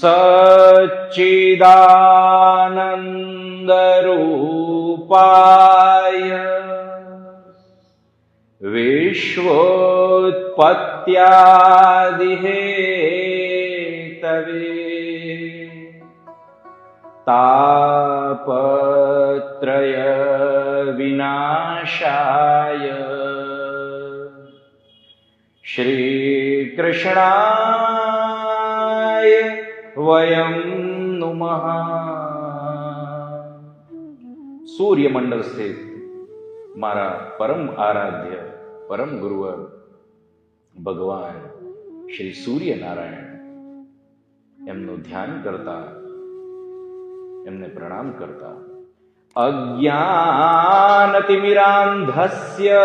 सच्चिदानन्दरूपाय विश्वोत्पत्त्यादिहेतवे तापत्रय विनाशाय श्रीकृष्णाय वयं नुमः। સૂર્યમંડળ સ્થિત મારા પરમ આરાધ્ય પરમ ગુરુવર ભગવાન શ્રી સૂર્યનારાયણ, એમનું ધ્યાન કરતા, એમને પ્રણામ કરતા, અજ્ઞાનતિમિરાંધસ્ય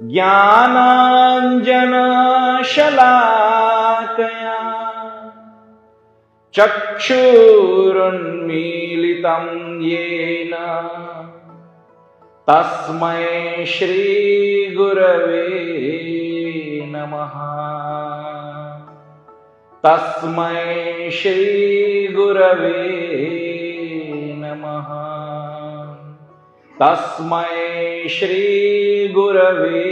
જ્ઞાનાંજનશલાકયા ચક્ષુરુન્મીલિतं येन તસ્મૈ શ્રી ગુરવે નમઃ। તસ્મૈ શ્રી ગુરવે નમઃ। તસ્મૈ શ્રી ગુરવે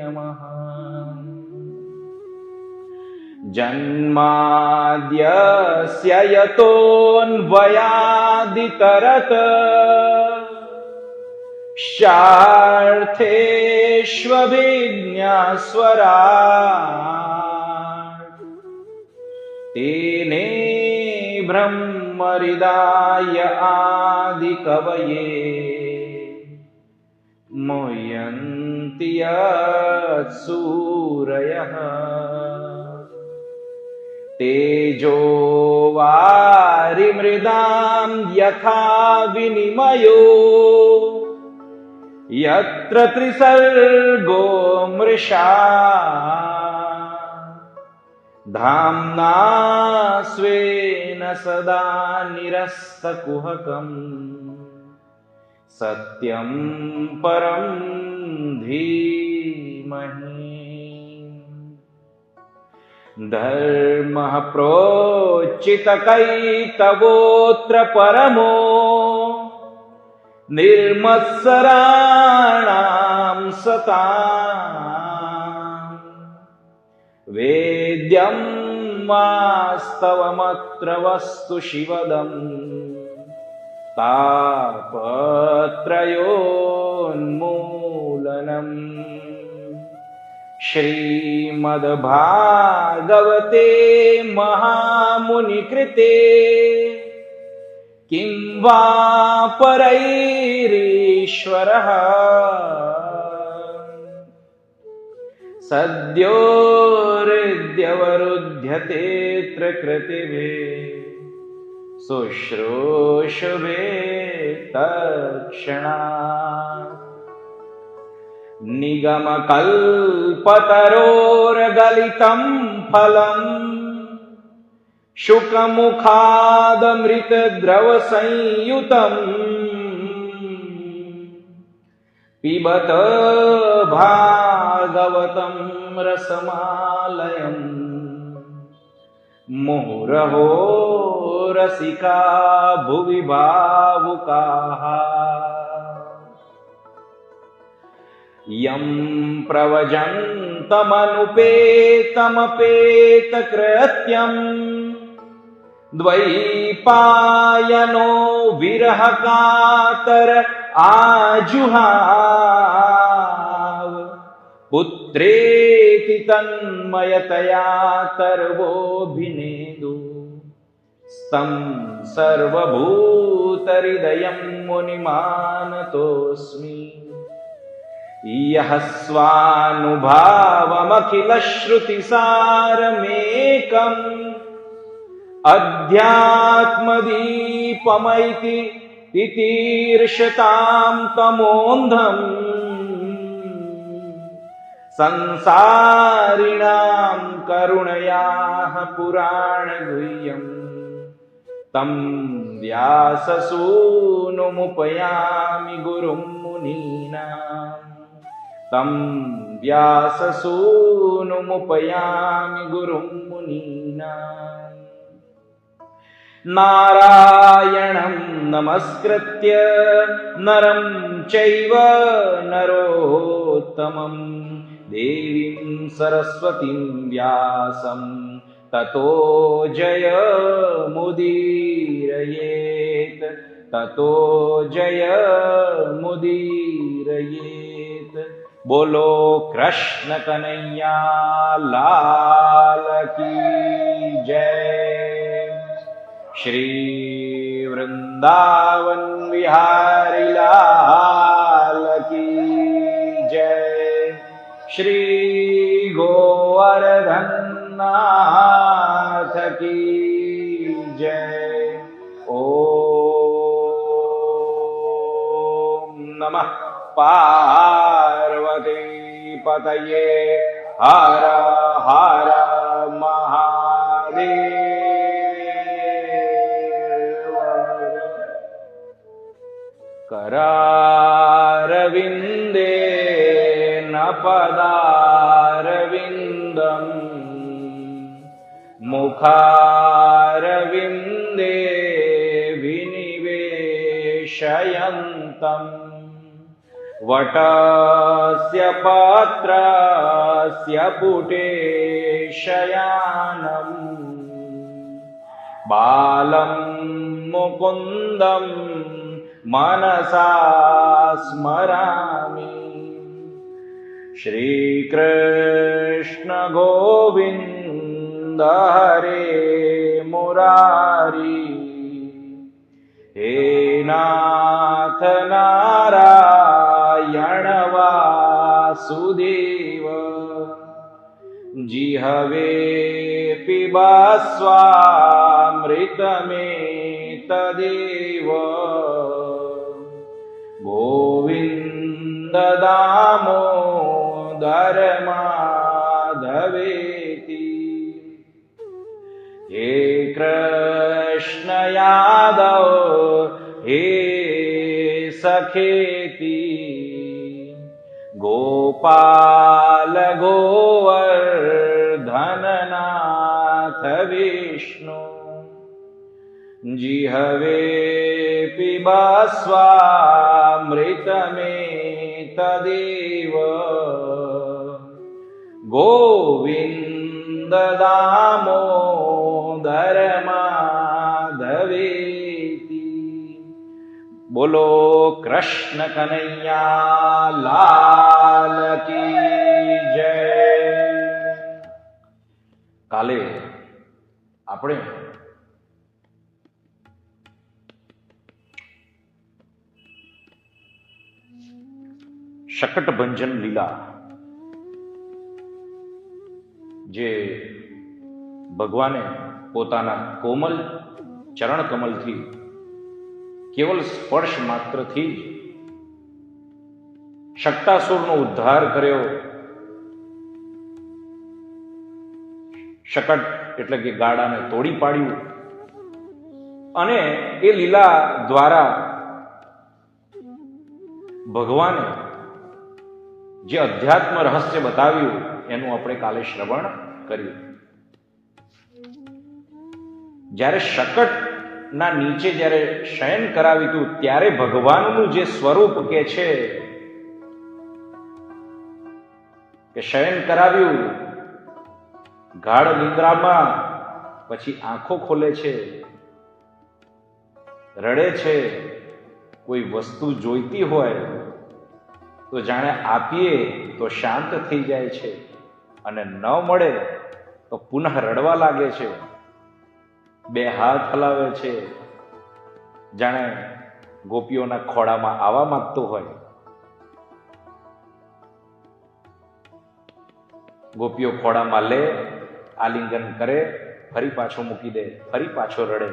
નમઃ। જન્માદ્યસ્ય યતોન્વયાદિતરત શાર્થેષ્વभिज्ञस्वराट् तेने ब्रह्महृदाय आदिकवये मुह्यन्ति यत्सूरयः तेजो वारिमृदां यथा विनिमयो यत्र त्रिसर्गो मृषा धाम्ना स्वेन सदा निरस्तकुहकम् सत्यं परं धीमहि। धर्मः प्रोच्चितकैतवोऽत्र परमो निर्मत्सराणां सताम् वेद्यं वास्तवमत्र वस्तु शिवदम् तापत्रयोन्मूलनम्। श्रीमद्भागवते महामुनिकृते किं वा परैरीश्वरः सद्यो हृद्यवरुध्यतेऽत्र कृतिभिः शुश्रूषुवे तत्क्षणात्। निगमकल्पतरोर्गलितं फलम् शुकमुखादमृतद्रवसंयुतम् पिबत भागवतं रसमालयम् मुहुरहो रसिका भुवि भावुकाः। यं प्रव्रजन्तमनुपेतमपेतकृत्यम् द्वैपायनो विरहकातर आजुहाव पुत्रेति तन्मयतया तर्वोऽभिनेदु स्तं सर्वभूतहृदयं मुनिमानतोऽस्मि। यः स्वानुभावमखिलश्रुतिसारमेकम् अध्यात्मदीपमैति तितीर्षतां तमोऽन्धम् संसारिणां करुणयाः पुराणगुह्यम् तं व्याससूनुमुपयामि गुरुं मुनीनाम्। तं व्याससूनुमुपयामि गुरुं मुनीनाम् नारायणं नमस्कृत्य नरं चैव नरोत्तमं देवीं सरस्वतीं व्यासं ततो जयमुदीरयेत् ततो जयमुदीरयेत्। बोलो कृष्ण कन्हैया लाल की जय। श्री वृंदावन बिहारी लाल की जय। श्री गोवर्धन नाथ की जय। ओम नमः पार्वती पतये हर हर महादेव। करारविंदे न पदारविंदम् मुखारविंदे विनिवेशयन्तम् वटस्य पत्रस्य पुटे शयानम् बालं मुकुन्दं मनसा स्मरामि। श्रीकृष्ण गोविन्द हरे मुरारी हे नाथ नारायण वासुदेव। जिह्वे पिबा स्वामृतमेतदेव। गोविन्द दामोदर माधवेति। हे कृष्ण यादव हे सखेति। गोपाल गोवर्धन नाथ विष्णु। जिह्वे पिबा स्वामृतमेतदेव। गोविन्द दामोदर माधवेति। बोलो कृष्ण कन्हैया लाल की जय। काले આપણે શકટભંજન લીલા જે ભગવાને પોતાના કોમલ ચરણ કમલથી કેવલ સ્પર્શ માત્રથી જ શક્તાસુરનો ઉદ્ધાર કર્યો. શકટ એટલે કે ગાડાને તોડી પાડ્યું અને એ લીલા દ્વારા ભગવાને જે અધ્યાત્મ રહસ્ય બતાવ્યું એનું આપણે કાલે શ્રવણ કર્યું. જ્યારે શકટના નીચે જ્યારે શયન કરાવ્યું હતું ત્યારે ભગવાનનું જે સ્વરૂપ કે છે કે શયન કરાવ્યું ગાઢ નિદ્રામાં, પછી આંખો ખોલે છે, રડે છે, કોઈ વસ્તુ જોઈતી હોય તો જાણે આપીએ તો શાંત થઈ જાય છે અને ન મળે તો પુનઃ રડવા લાગે છે. બે હાથ હલાવે છે જાણે ગોપીઓના ખોળામાં આવવા માંગતો હોય. ગોપીઓ ખોળામાં લે, આલિંગન કરે, ફરી પાછો મૂકી દે, ફરી પાછો રડે.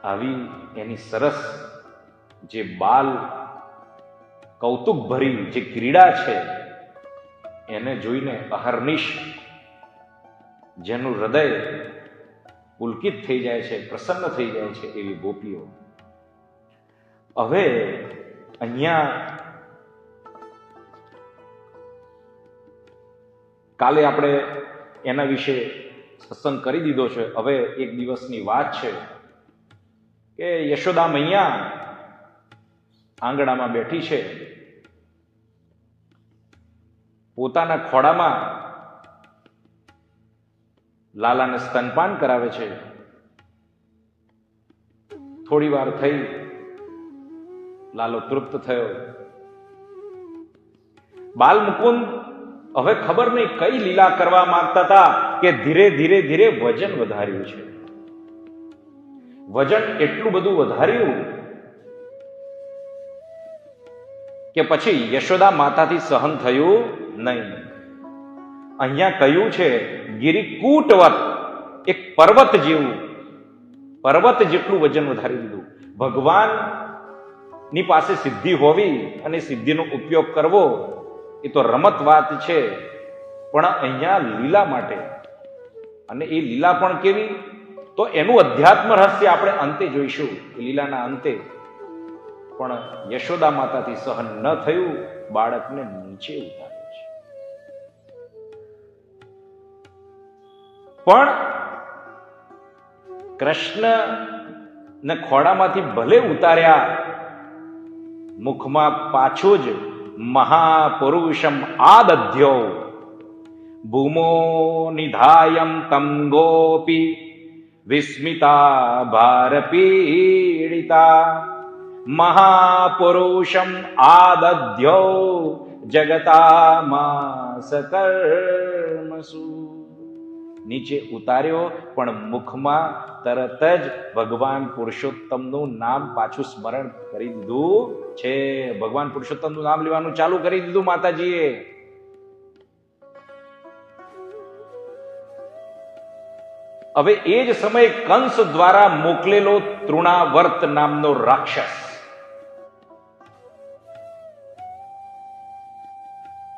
આવી એની સરસ જે બાલ કૌતુક ભરી જે ક્રીડા છે એને જોઈને અહર્નિશ જેનું હૃદય પુલકિત થઈ જાય છે, પ્રસન્ન થઈ જાય છે એવી ગોપીઓ. હવે અહીંયા કાલે આપણે એના વિશે સત્સંગ કરી દીધો છે. હવે એક દિવસની વાત છે કે યશોદા મૈયા આંગણામાં બેઠી છે, પોતાના ખોડામાં લાલાને સ્તનપાન કરાવે છે. થોડી વાર થઈ, લાલો તૃપ્ત થયો. બાલ મુકુંદ હવે ખબર નહીં કઈ લીલા કરવા માંગતા હતા કે ધીરે ધીરે ધીરે વજન વધાર્યું છે. વજન એટલું બધું વધાર્યું કે પછી યશોદા માતાથી સહન થયું નહીં. અહીંયા કહ્યું છે ગિરિકૂટવત, એક પર્વત જેવું, પર્વત જેટલું વજન વધારી દીધું. ભગવાન ની પાસે સિદ્ધિ હોવી અને સિદ્ધિનો ઉપયોગ કરવો એ તો રમત વાત છે, પણ અહીંયા લીલા માટે. અને એ લીલા પણ કેવી, તો એનું અધ્યાત્મ રહસ્ય આપણે અંતે જોઈશું, લીલાના અંતે. પણ યશોદા માતાથી સહન ન થયું, બાળકને નીચે ઉતાર્યું છે. પણ કૃષ્ણને ખોડામાંથી ભલે ઉતાર્યા, મુખમાં પાછું જ મહાપુરુષમ આદધ્યો ભૂમો નિધાયમ તમ ગોપી વિસ્મિતા ભારપીડિતા મહાપુરુષમ આદધ્યો જગતામા સકર્મસુ. નીચે ઉતાર્યો, પણ મુખમાં તરત જ ભગવાન પુરુષોત્તમનું નામ પાછું સ્મરણ કરી દીધું છે. ભગવાન પુરુષોત્તમનું નામ લેવાનું ચાલુ કરી દીધું માતાજીએ. હવે એ જ સમયે કંસ દ્વારા મોકલેલો તૃણાવર્ત નામનો રાક્ષસ,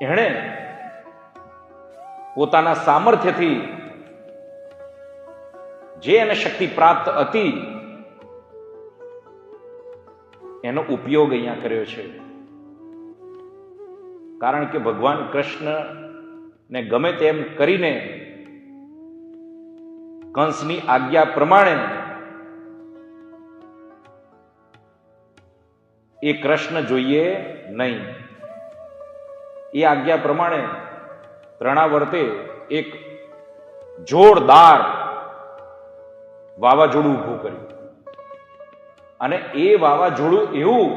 એણે પોતાના સામર્થ્યથી જે એને શક્તિ પ્રાપ્ત હતી એનો ઉપયોગ અહીંયા કર્યો છે. કારણ કે ભગવાન કૃષ્ણને ગમે તેમ કરીને કંસની આજ્ઞા પ્રમાણે એ કૃષ્ણ જોઈએ નહીં. એ આજ્ઞા પ્રમાણે તૃણાવર્તે એક જોરદાર વાવાઝોડું ઊભું કર્યું. અને એ વાવાઝોડું એવું,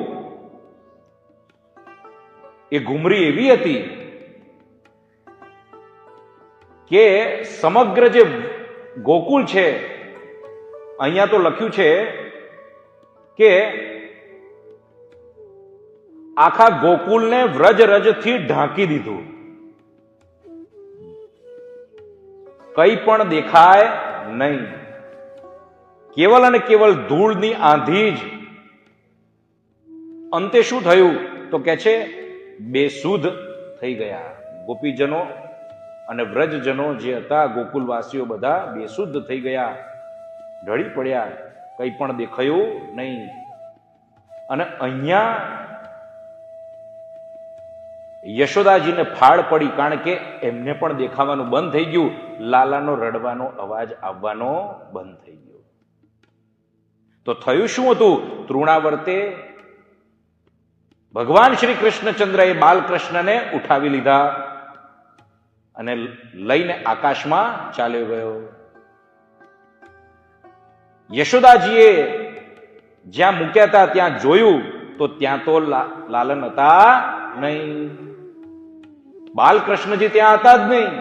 એ ઘુમરી એવી હતી કે સમગ્ર જે ગોકુળ છે, અહીંયા તો લખ્યું છે કે આખા ગોકુળને વ્રજરજથી ઢાંકી દીધું. કંઈ પણ દેખાય નહીં, કેવલ અને કેવલ ધૂળની આંધી જ. અંતે શું થયું તો કે છે બેસુધ થઈ ગયા. ગોપીજનો અને વ્રજજનો જે હતા, ગોકુલવાસીઓ બધા બેસુદ્ધ થઈ ગયા, ઢળી પડ્યા, કંઈ પણ દેખાયું નહીં. અને અહીંયા યશોદાજીને ફાળ પડી, કારણ કે એમને પણ દેખાવાનું બંધ થઈ ગયું, લાલાનો રડવાનો અવાજ આવવાનો બંધ થઈ ગયો. તો થયું શું હતું? તૃણાવર્તે ભગવાન શ્રી કૃષ્ણચંદ્રએ બાલકૃષ્ણને ઉઠાવી લીધા અને લઈને આકાશમાં ચાલ્યો ગયો. યશોદાજીએ જ્યાં મૂક્યા હતા ત્યાં જોયું તો ત્યાં તો લાલન હતા નહીં, બાલકૃષ્ણજી ત્યાં હતા જ નહીં.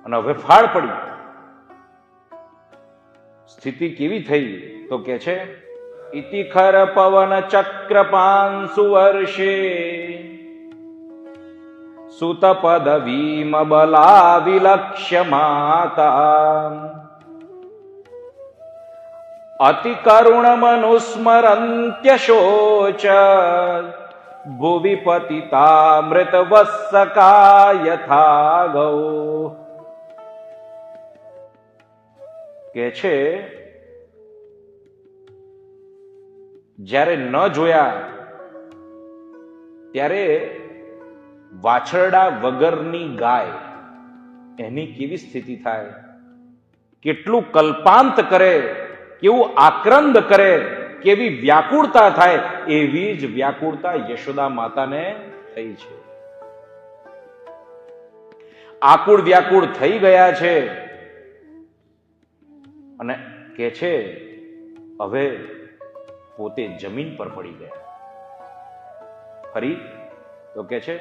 અને હવે ફાળ પડી. સ્થિતિ કેવી થઈ તો કે છે ઇતિ ખર પવન ચક્રપાંસુ વર્ષે સુત પદવીમ બલા વિલક્ષ્ય માતા અતિ કરુણ મનુસ્મરંત્ય શોચ ભુવિ પતિતા મૃત વત્સકા યથા ગૌ. કે છે જ્યારે ન જોયા ત્યારે વાછરડા વગરની ગાય એની કેવી સ્થિતિ થાય, કેટલું કલ્પાંત કરે, કેવું આક્રંદ કરે, કેવી વ્યાકુળતા થાય, એવી જ વ્યાકુળતા યશોદા માતાને થઈ છે. આકુળ વ્યાકુળ થઈ ગયા છે અને કે છે હવે પોતે જમીન પર પડી ગયા. ફરી તો કે છે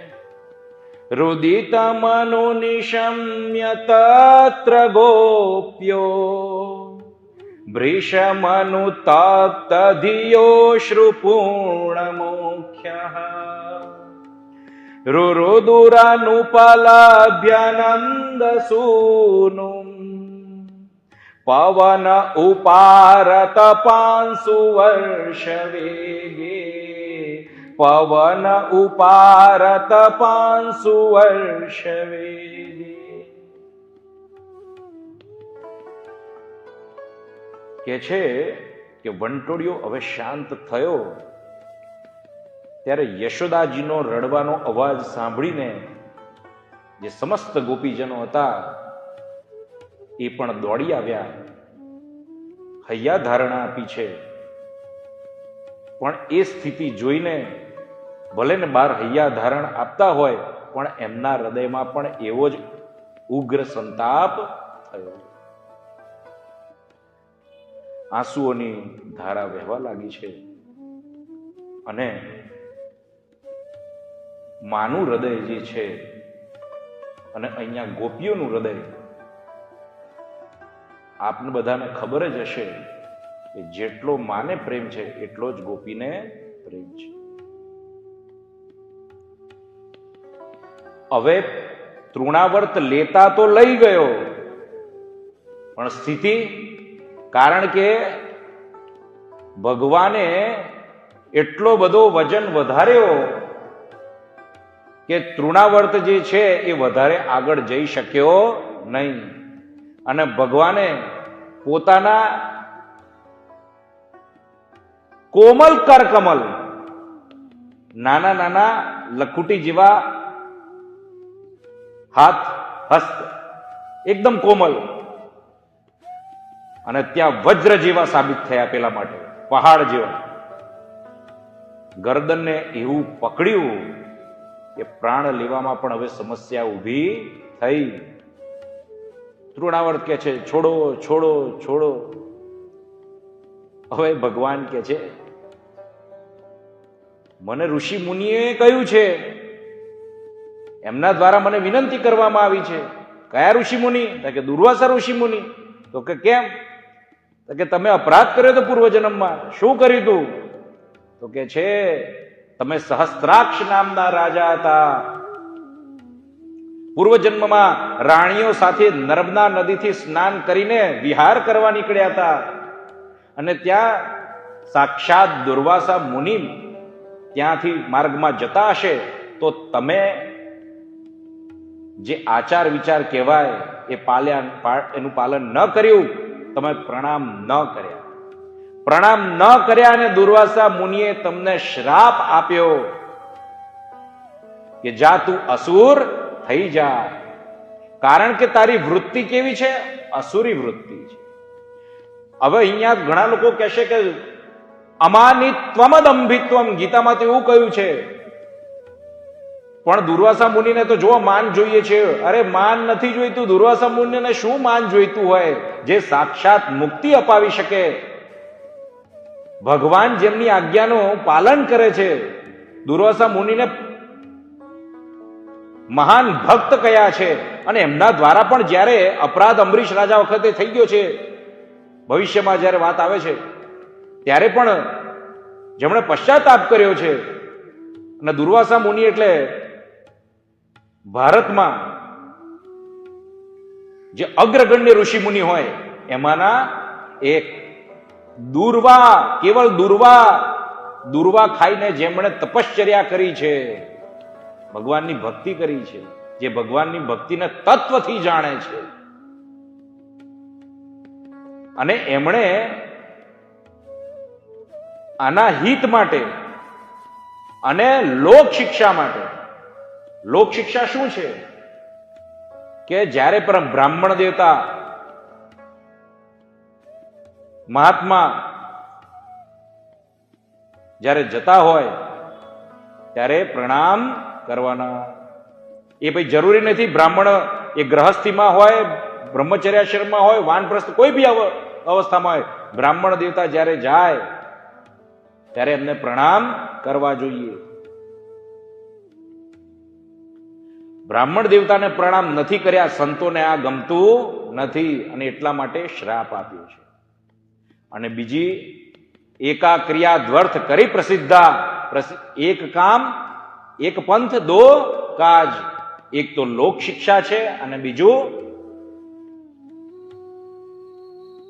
રુદિત મનો નિશમ્ય તત્ર ગોપ્યો ભૃશમનુતપ્ત ધિયો શ્રુપૂર્ણમુખ્યઃ રુરુદુરાનુપલભ્યનંદ સૂનુમ પવન ઉપારત પાંસુ વર્ષ વેગે પવન ઉપારત પાંસુ વર્ષ વેગે. કે છે કે વંટોળિયો હવે શાંત થયો ત્યારે યશોદાજીનો રડવાનો અવાજ સાંભળીને જે સમસ્ત ગોપીજનો હતા એ પણ દોડી આવ્યા, હૈયા ધારણા આપી છે. પણ એ સ્થિતિ જોઈને ભલે ને બહાર હૈયા ધારણ આપતા હોય પણ એમના હૃદયમાં પણ એવો જ ઉગ્ર સંતાપ થયો. આંસુઓની ધારા વહેવા લાગી છે અને માનું હૃદય જે છે અને અહીંયા ગોપીઓનું હૃદય, આપને બધાને ખબર જ હશે કે જેટલો માને પ્રેમ છે એટલો જ ગોપીને પ્રેમ છે. હવે તૃણાવર્ત લેતા તો લઈ ગયો પણ સ્થિતિ, કારણ કે ભગવાને એટલો બધો વજન વધાર્યો કે તૃણાવર્ત જે છે એ વધારે આગળ જઈ શક્યો નહીં. અને ભગવાને પોતાના કોમલ કરકમલ, નાના નાના લખુટી જેવા હાથ, હસ્ત એકદમ કોમલ, અને ત્યાં વજ્ર જેવા સાબિત થયા. પેલા માટે પહાડ જેવા ગરદનને એવું પકડ્યું કે પ્રાણ લેવામાં પણ હવે સમસ્યા ઊભી થઈ. તૃણાવર્ત કે છે છોડો છોડો છોડો. હવે ભગવાન કે છે મને ઋષિ મુનિએ કહ્યું છે, એમના દ્વારા મને વિનંતી કરવામાં આવી છે. કયા ઋષિ મુનિ? કે દુર્વાસા ઋષિ મુનિ. તો કે કેમ? તો કે તમે અપરાધ કર્યો તો પૂર્વજન્મમાં. શું કર્યું તું? તો કે છે તમે સહસ્ત્રાક્ષ નામના રાજા હતા. પૂર્વજન્મમાં રાણીઓ સાથે નર્મદા નદીથી સ્નાન કરીને વિહાર કરવા નીકળ્યા હતા અને ત્યાં સાક્ષાત દુર્વાસા મુનિ ત્યાંથી માર્ગમાં જતા હશે તો તમે જે આચાર વિચાર કહેવાય એ એનું પાલન ન કર્યું, તમે પ્રણામ ન કર્યા. પ્રણામ ન કર્યા અને દુર્વાસા મુનિએ તમને શ્રાપ આપ્યો કે જા તું અસુર થઈ જા. કારણ કે તારી વૃત્તિ કેવી છે? અસુરી વૃત્તિ છે. હવે અહીંયા ઘણા લોકો કહેશે કે અમાનિત્વમદંભિત્વમ, ગીતામાં તો એવું કહ્યું છે. પણ દુર્વાસા મુનિને તો જો માન જોઈએ છે. અરે માન નથી જોઈતું. દુર્વાસા મુનિને શું માન જોઈતું હોય? જે સાક્ષાત મુક્તિ અપાવી શકે, ભગવાન જેમની આજ્ઞાનું પાલન કરે છે. દુર્વાસા મુનિને મહાન ભક્ત કયા છે અને એમના દ્વારા પણ જ્યારે અપરાધ અંબરીશ રાજા વખતે થઈ ગયો છે, ભવિષ્યમાં જ્યારે વાત આવે છે ત્યારે પણ જેમણે પશ્ચાતાપ કર્યો છે. અને દુર્વાસા મુનિ એટલે ભારતમાં જે અગ્રગણ્ય ઋષિ મુનિ હોય એમાંના એક. દુર્વા, કેવળ દુર્વા ખાઈને જેમણે તપશ્ચર્યા કરી છે, ભગવાનની ભક્તિ કરી છે, જે ભગવાનની ભક્તિને તત્વથી જાણે છે, અને એમણે આના હિત માટે અને લોક શિક્ષા માટે લોક શિક્ષા શું છે કે જ્યારે પરમ બ્રાહ્મણ દેવતા મહાત્મા જ્યારે જતા હોય ત્યારે પ્રણામ કરવાના. એ ભાઈ જરૂરી નથી બ્રાહ્મણ એ ગ્રહસ્થીમાં હોય, બ્રહ્મચર્યાશ્રમમાં હોય, વાનપ્રસ્થ કોઈ બી અવસ્થામાં હોય, બ્રાહ્મણ દેવતા જ્યારે જાય ત્યારે એમને પ્રણામ કરવા જોઈએ. બ્રાહ્મણ દેવતાને પ્રણામ નથી કર્યા, સંતોને આ ગમતું નથી અને એટલા માટે શ્રાપ આપ્યો છે. અને બીજી એકા ક્રિયા દ્વર્થ કરી પ્રસિદ્ધા, એક કામ એક પંથ દો કાજ. એક તો લોક શિક્ષા છે અને બીજું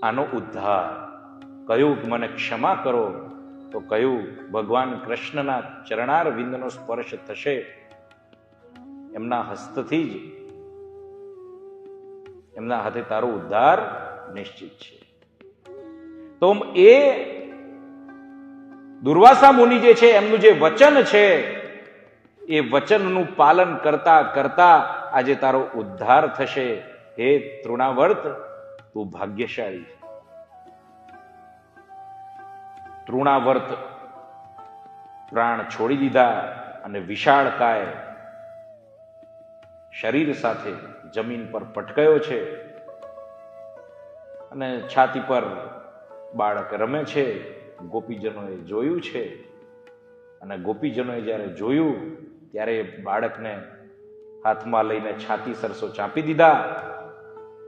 આનો ઉદ્ધાર. કહ્યું કે મને ક્ષમા કરો તો કહ્યું ભગવાન કૃષ્ણના ચરણાર વિંદનો સ્પર્શ થશે, એમના હસ્તથી જ એમના હાથે તારો ઉદ્ધાર નિશ્ચિત છે. તો એ દુર્વાસા મુનિ જે છે એમનું જે વચન છે એ વચનનું પાલન કરતા કરતા આજે તારો ઉદ્ધાર થશે. હે તૃણાવર્ત, તું ભાગ્યશાળી છે. તૃણાવર્ત પ્રાણ છોડી દીધા અને વિશાળકાય શરીર સાથે જમીન પર પટકાયો છે અને છાતી પર બાળક રમે છે. ગોપીજનોએ જોયું છે અને ગોપીજનોએ જ્યારે જોયું ત્યારે બાળકને હાથમાં લઈને છાતી સરસો ચાંપી દીધા.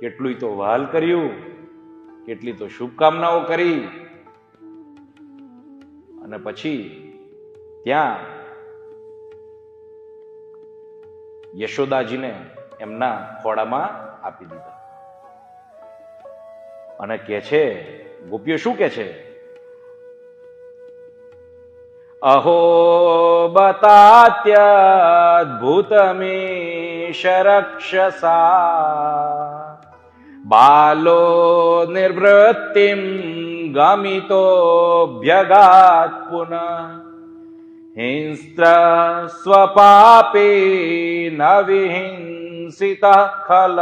કેટલું તો વહાલ કર્યું, કેટલી તો શુભકામનાઓ કરી અને પછી ત્યાં યશોદાજીને એમના ખોળામાં આપી દીધા. અને કે છે ગોપીઓ શું કે છે? અહો બતાત્યદ્ભુતમીશ રક્ષસા બાલો નિવૃત્તિમ ગમિતોભ્યગાત પુનઃ હિંસ્ત્ર સ્વપાપે ન વિહિંસિતઃ ખલ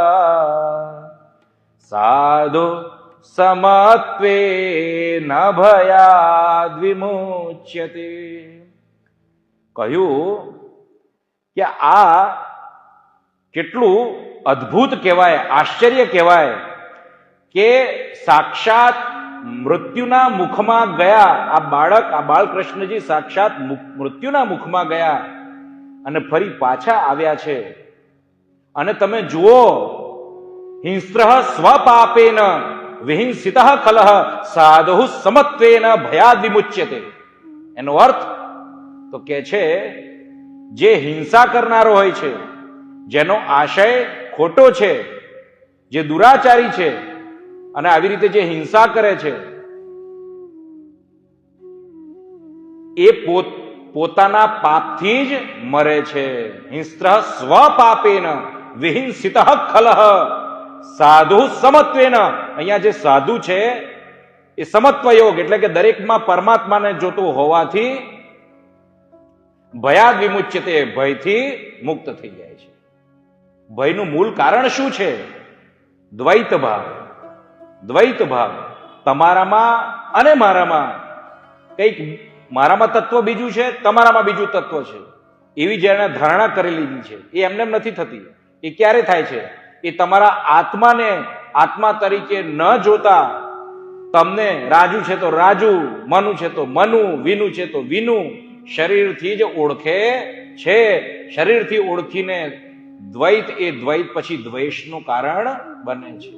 સાધુ સમત્વે ન ભયાદ વિમુચ્યતે. કહ્યું કે આ કેટલું અદ્ભુત કહેવાય, આશ્ચર્ય કહેવાય કે સાક્ષાત મૃત્યુના મુખમાં ગયા આ બાળકૃષ્ણજી સાક્ષાત મૃત્યુના મુખમાં ગયા અને ફરી પાછા આવ્યા છે. અને તમે જુઓ, હિંસ્ર સ્વપાપેન વિહિંસિતઃ ખલઃ સાધુ સમત્વેન ભયાદ વિમુચ્યતે. એનો અર્થ તો કે છે જે હિંસા કરનારો હોય છે, જેનો આશય ખોટો છે, જે દુરાચારી છે અને આવી રીતે જે હિંસા કરે છે એ પોતાના પાપથી જ મરે છે. હિંસ્ર સ્વપાપેન વિહિંસિતઃ ખલઃ સાધુ સમત્વેન. અહીંયા જે સાધુ છે એ સમત્વ યોગ એટલે કે દરેકમાં પરમાત્માને જોતું હોવાથી ભયાદ વિમુચ્યતે, ભયથી મુક્ત થઈ જાય છે. ભયનું મૂળ કારણ શું છે? દ્વૈત ભાવ. દ્વૈત ભાવ તમારામાં અને મારામાં. કંઈક મારામાં તત્વ બીજું છે, તમારામાં બીજું તત્વ છે, એવી જેણે ધારણા કરી લીધી છે એ એમને નથી થતી. એ ક્યારે થાય છે? એ તમારા આત્માને આત્મા તરીકે ન જોતા તમને રાજુ છે તો રાજુ, મનુ છે તો મનુ, વિનુ છે તો વિનુ શરીરથી જ ઓળખે છે. શરીરથી ઓળખીને દ્વૈત, એ દ્વૈત પછી દ્વેષનું કારણ બને છે.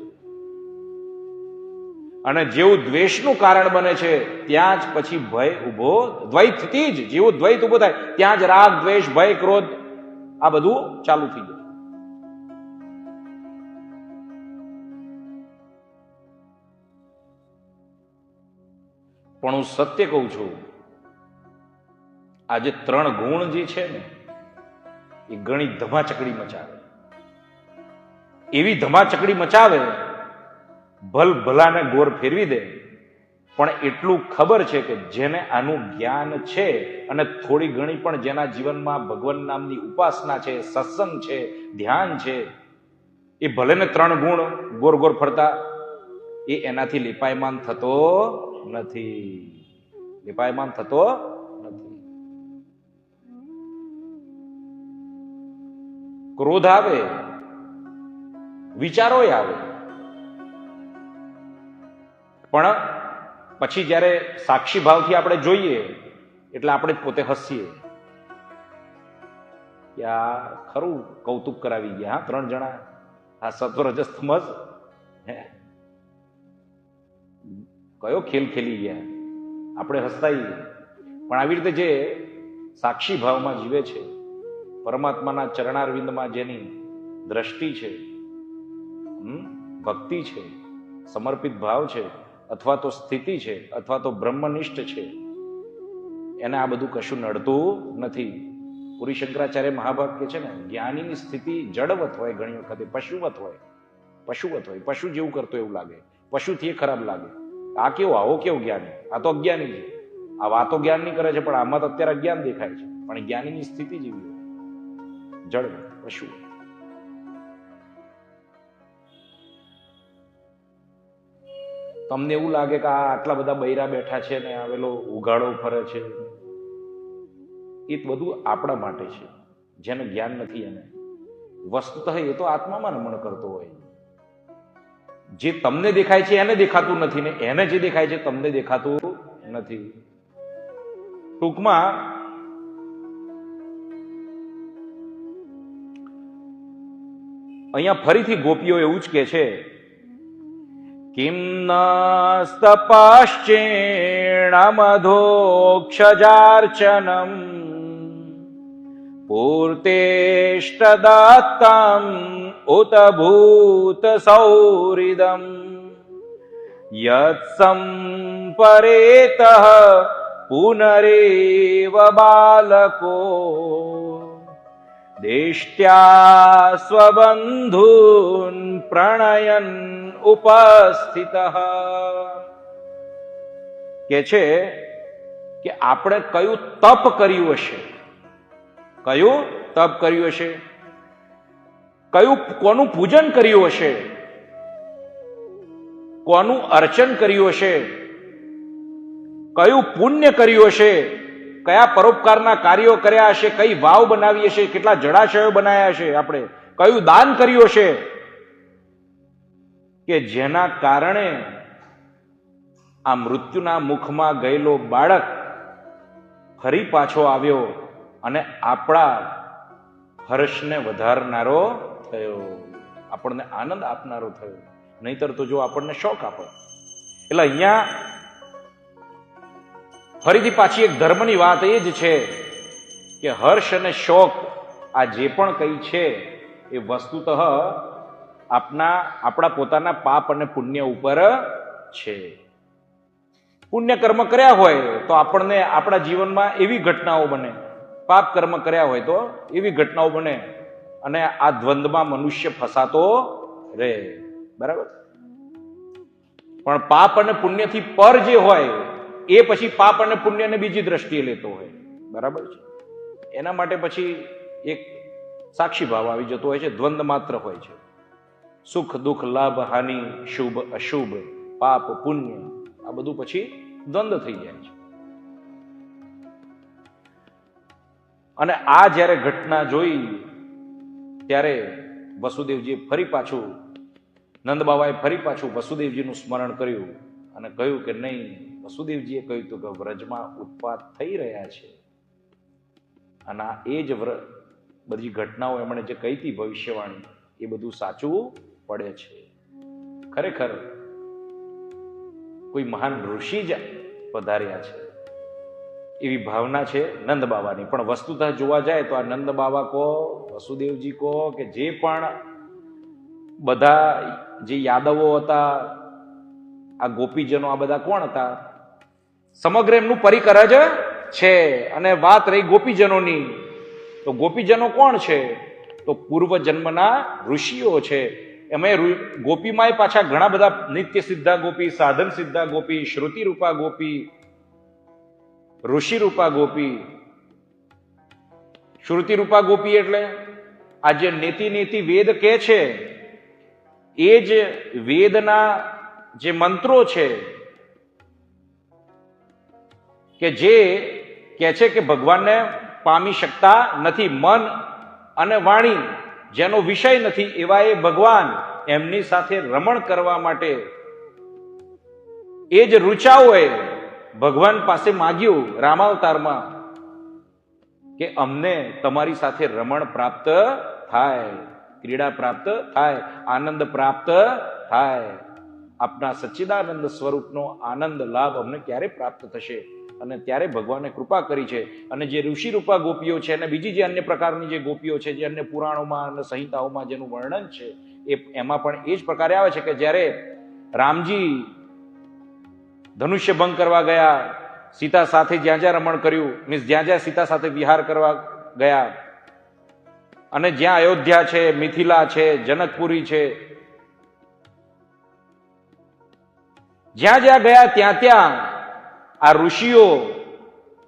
અને જેવું દ્વેષનું કારણ બને છે ત્યાં જ પછી ભય ઉભો, દ્વૈતથી જ જેવું દ્વૈત ઉભો થાય ત્યાં જ રાગ, દ્વેષ, ભય, ક્રોધ આ બધું ચાલુ થઈ જાય. પણ હું સત્ય કહું છું, આજે 3 ગુણ જે છે ને એ ઘણી ધમાચકડી મચાવે. એવી ધમાચકડી મચાવે, ભલ ભલાને ગોર ફેરવી દે પણ એટલું ખબર છે કે જેને આનું જ્ઞાન છે અને થોડી ઘણી પણ જેના જીવનમાં ભગવાન નામની ઉપાસના છે, સત્સંગ છે, ધ્યાન છે, એ ભલે ને 3 ગુણ ગોર ગોર ફરતા, એ એનાથી લીપાયમાન થતો નથી. લીપાયમાન થતો નથી. ક્રોધ આવે, વિચારોય આવે, પણ પછી જ્યારે સાક્ષી ભાવથી આપણે જોઈએ એટલે આપણે પોતે હસીએ કે આ ખરું કૌતુક કરાવી ગયા. 3 જણા આ સત્વરજસ્તમજ કયો ખેલ ખેલી ગયા, આપણે હસતાઈએ. પણ આવી રીતે જે સાક્ષી ભાવમાં જીવે છે, પરમાત્માના ચરણારવિંદમાં જેની દ્રષ્ટિ છે, ભક્તિ છે, સમર્પિત ભાવ છે, અથવા તો સ્થિતિ છે, અથવા તો બ્રહ્મનિષ્ઠ છે, એને આ બધું કશું નડતું નથી. પૂરી શંકરાચાર્ય મહાભારત કે છે ને, જ્ઞાનીની સ્થિતિ જડવત હોય, ઘણી વખતે પશુવત હોય. પશુ જેવું કરતો એવું લાગે, પશુથી એ ખરાબ લાગે. આ કેવો, આવો કેવો જ્ઞાની, આ તો અજ્ઞાની છે. આ વાતો જ્ઞાનની કરે છે, પણ આમાં તો અત્યારે અજ્ઞાન દેખાય છે. પણ જ્ઞાનીની સ્થિતિ જેવી હોય, જડ પશુ. તમને એવું લાગે કે આ આટલા બધા બૈરા બેઠા છે ને આવેલો ઉઘાડો ફરે છે, એ બધું આપણા માટે છે, જેને જ્ઞાન નથી. એને વસ્તુતઃ એ તો આત્મામાં નમન કરતો હોય. જે તમને દેખાય છે એને દેખાતું નથી, ને એને જે દેખાય છે તમને દેખાતું નથી. ટૂંકમાં અહીંયા ફરીથી ગોપીઓ એવું જ કે છે, કિમ નસ્તપાશ્ચેણમધોક્ષજાર્ચનમ પૂર્તેષ્ટદાત્તમ ઉત ભૂત સૌરિદમ યત્સંપરેતઃ પુનરેવ બાલકો દેષ્ટ્યા સ્વબંધૂન પ્રણયન ઉપસ્થિત. કે છે કે આપણે કયું તપ કર્યું હશે, કયું તપ કર્યું હશે, કોનું પૂજન કર્યું હશે, કોનું અર્ચન કર્યું હશે, કયું પુણ્ય કર્યું હશે, કયા પરોપકારના કાર્યો કર્યા હશે, કઈ વાવ બનાવી હશે, કેટલા જળાશયો બનાવ્યા હશે, આપણે કયું દાન કર્યું હશે, કે જેના કારણે આ મૃત્યુના મુખમાં ગયેલો બાળક ફરી પાછો આવ્યો અને આપણા હર્ષને વધારનારો થયો, આપણને આનંદ આપનારો થયો. નહીતર તો જો આપણને શોક આપે. એટલે અહીંયા ફરીથી પાછી એક ધર્મની વાત એ જ છે કે હર્ષ અને શોક આ જે પણ કંઈ છે એ વસ્તુતઃ આપણા પોતાના પાપ અને પુણ્ય ઉપર છે. પુણ્ય કર્મ કર્યા હોય તો આપણને આપણા જીવનમાં એવી ઘટનાઓ બને, પાપ કર્મ કર્યા હોય તો એવી ઘટનાઓ બને, અને આ દ્વંદ્વમાં મનુષ્ય ફસાતો રહે. બરાબર? પણ પાપ અને પુણ્યથી પર જે હોય એ પછી પાપ અને પુણ્યને બીજી દ્રષ્ટિએ લેતો હોય. બરાબર છે? એના માટે પછી એક સાક્ષી ભાવ આવી જતો હોય છે, દ્વંદ્વ માત્ર હોય છે. સુખ દુઃખ, લાભ હાનિ, શુભ અશુભ, પાપ પુણ્ય, આ બધું પછી દ્વંદ્વ થઈ જાય છે. અને આ જ્યારે ઘટના જોઈ ત્યારે વસુદેવજીએ ફરી પાછું, નંદ બાબાએ ફરી પાછું વસુદેવજીનું સ્મરણ કર્યું અને કહ્યું કે નહીં, વસુદેવજીએ કહ્યું હતું કે વ્રજમાં ઉત્પાત થઈ રહ્યા છે, અને આ એ જ બધી ઘટનાઓ એમણે જે કહી હતી ભવિષ્યવાણી, એ બધું સાચું પડે છે. ખરેખર કોઈ મહાન ઋષિ જ પધાર્યા છે એવી ભાવના છે નંદ બાબાની. પણ વસ્તુતઃ જોવા જાય તો આ નંદ બાબા કહો, વસુદેવજી કહો, કે જે પણ બધા જે યાદવો હતા, આ ગોપીજનો, આ બધા કોણ હતા? સમગ્ર એમનું પરિકર જ છે. અને વાત રહી ગોપીજનોની, તો ગોપીજનો કોણ છે? તો પૂર્વ જન્મના ઋષિઓ છે. એમાં ગોપીમાંય પાછા ઘણા બધા નિત્ય સિદ્ધા ગોપી, સાધન સિદ્ધા ગોપી, શ્રુતિ રૂપા ગોપી, ઋષિ રૂપા ગોપી. શ્રુતિ રૂપા ગોપી એટલે આ જે નેતિ નેતિ વેદ કે છે એ જ વેદના જે મંત્રો છે કે જે કહે છે કે ભગવાનને પામી શકતા નથી, મન અને વાણી જેનો વિષય નથી એવા એ ભગવાન, એમની સાથે રમણ કરવા માટે એ જ ઋચાઓએ ભગવાન પાસે માગ્યું રામાવતારમાં કે અમને તમારી સાથે રમણ પ્રાપ્ત થાય, ક્રીડા પ્રાપ્ત થાય, આનંદ પ્રાપ્ત થાય. આપના સચ્ચિદાનંદ સ્વરૂપનો આનંદ લાભ અમને ક્યારે પ્રાપ્ત થશે? અને ત્યારે ભગવાને કૃપા કરી છે. અને જે ઋષિ રૂપા ગોપીઓ છે અને બીજી જે અન્ય પ્રકારની જે ગોપીઓ છે, જે અન્ય પુરાણોમાં અને સંહિતાઓમાં જેનું વર્ણન છે, એમાં પણ એ જ પ્રકારે આવે છે કે જ્યારે રામજી ધનુષ્ય ભંગ કરવા ગયા, સીતા સાથે જ્યાં જ્યાં રમણ કર્યું, મીન્સ જ્યાં જ્યાં સીતા સાથે વિહાર કરવા ગયા, અને જ્યાં અયોધ્યા છે, મિથિલા છે, જનકપુરી છે, જ્યાં જ્યાં ગયા ત્યાં ત્યાં આ ઋષિઓ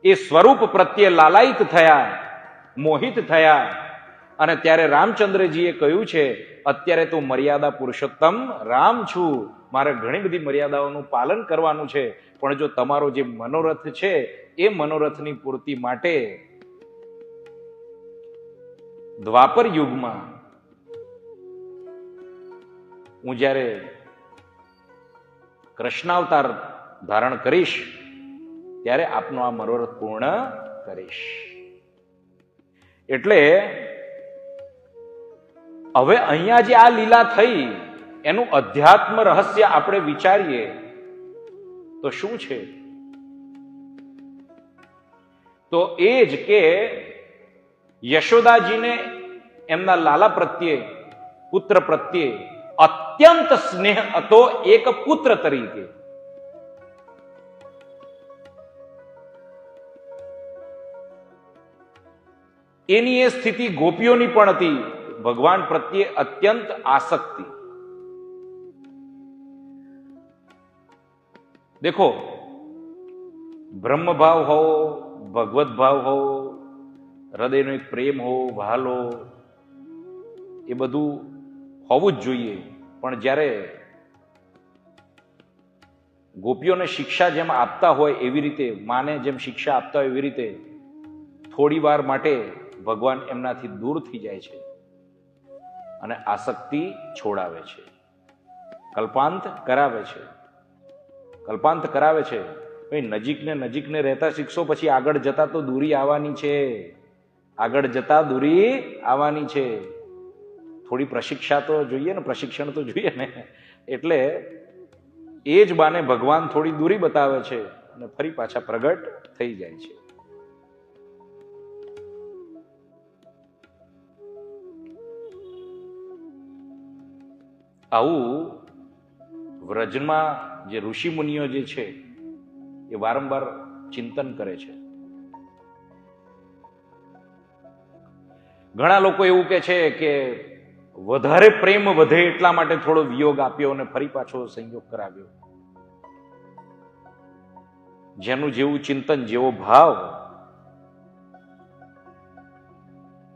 એ સ્વરૂપ પ્રત્યે લાલાયિત થયા, મોહિત થયા. અને ત્યારે રામચંદ્રજીએ કહ્યું છે, અત્યારે તો મર્યાદા પુરુષોત્તમ રામ છું, મારે ઘણી બધી મર્યાદાઓનું પાલન કરવાનું છે, પણ જો તમારો જે મનોરથ છે એ મનોરથની પૂર્તિ માટે દ્વાપર યુગમાં હું જ્યારે કૃષ્ણાવતાર ધારણ કરીશ ત્યારે આપનો આ મનોરથ પૂર્ણ કરીશ. એટલે હવે અહીંયા જે આ લીલા થઈ એનું અધ્યાત્મ રહસ્ય આપણે વિચારીએ તો શું છે? તો એ જ કે યશોદાજીને એમના લાલા પ્રત્યે, પુત્ર પ્રત્યે અત્યંત સ્નેહ હતો એક પુત્ર તરીકે. એની એ સ્થિતિ ગોપીઓની પણ હતી, ભગવાન પ્રત્યે અત્યંત આસક્તિ. દેખો, બ્રહ્મ ભાવ હો, ભગવત ભાવ હો, હૃદયનો એક પ્રેમ હો, વહાલો, એ બધું હોવું જ જોઈએ. પણ જ્યારે ગોપીઓને શિક્ષા જેમ આપતા હોય એવી રીતે, માને જેમ શિક્ષા આપતા હોય એવી રીતે થોડી વાર માટે ભગવાન એમનાથી દૂર થઈ જાય છે અને આસક્તિ છોડાવે છે, કલ્પાંત કરાવે છે. કલ્પાંત કરાવે છે. નજીકને રહેતા શીખશો, પછી આગળ જતા તો દૂરી આવવાની છે, આગળ જતા દૂરી આવવાની છે. થોડી પ્રશિક્ષા તો જોઈએ ને, પ્રશિક્ષણ તો જોઈએ ને. એટલે એ જ બાને ભગવાન થોડી દૂરી બતાવે છે અને ફરી પાછા પ્રગટ થઈ જાય છે. આવું વ્રજમાં જે ઋષિ મુનિઓ જે છે એ વારંવાર ચિંતન કરે છે. ઘણા લોકો એવું કે છે કે વધારે પ્રેમ વધે એટલા માટે થોડો વિયોગ આપ્યો અને ફરી પાછો સંયોગ કરાવ્યો. જેનું જેવું ચિંતન, જેવો ભાવ.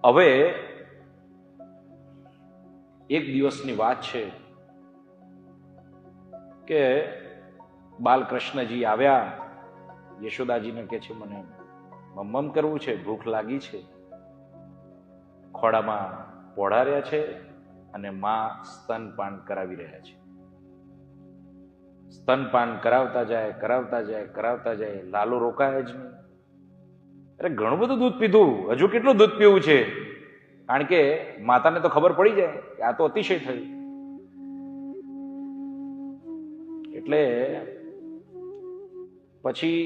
હવે એક દિવસની વાત છે કે બાલકૃષ્ણજી આવ્યા, યશોદાજીને કે છે મને મમ્મમ કરવું છે, ભૂખ લાગી છે. ખોડામાં પોઢાર્યા છે અને માં સ્તનપાન કરાવી રહ્યા છે. સ્તનપાન કરાવતા જાય, લાલો રોકાય જ નહીં. અરે ઘણું બધું દૂધ પીધું, હજુ કેટલું દૂધ પીવું છે? કારણ કે માતાને તો ખબર પડી જાય કે આ તો અતિશય થયું. એટલે પછી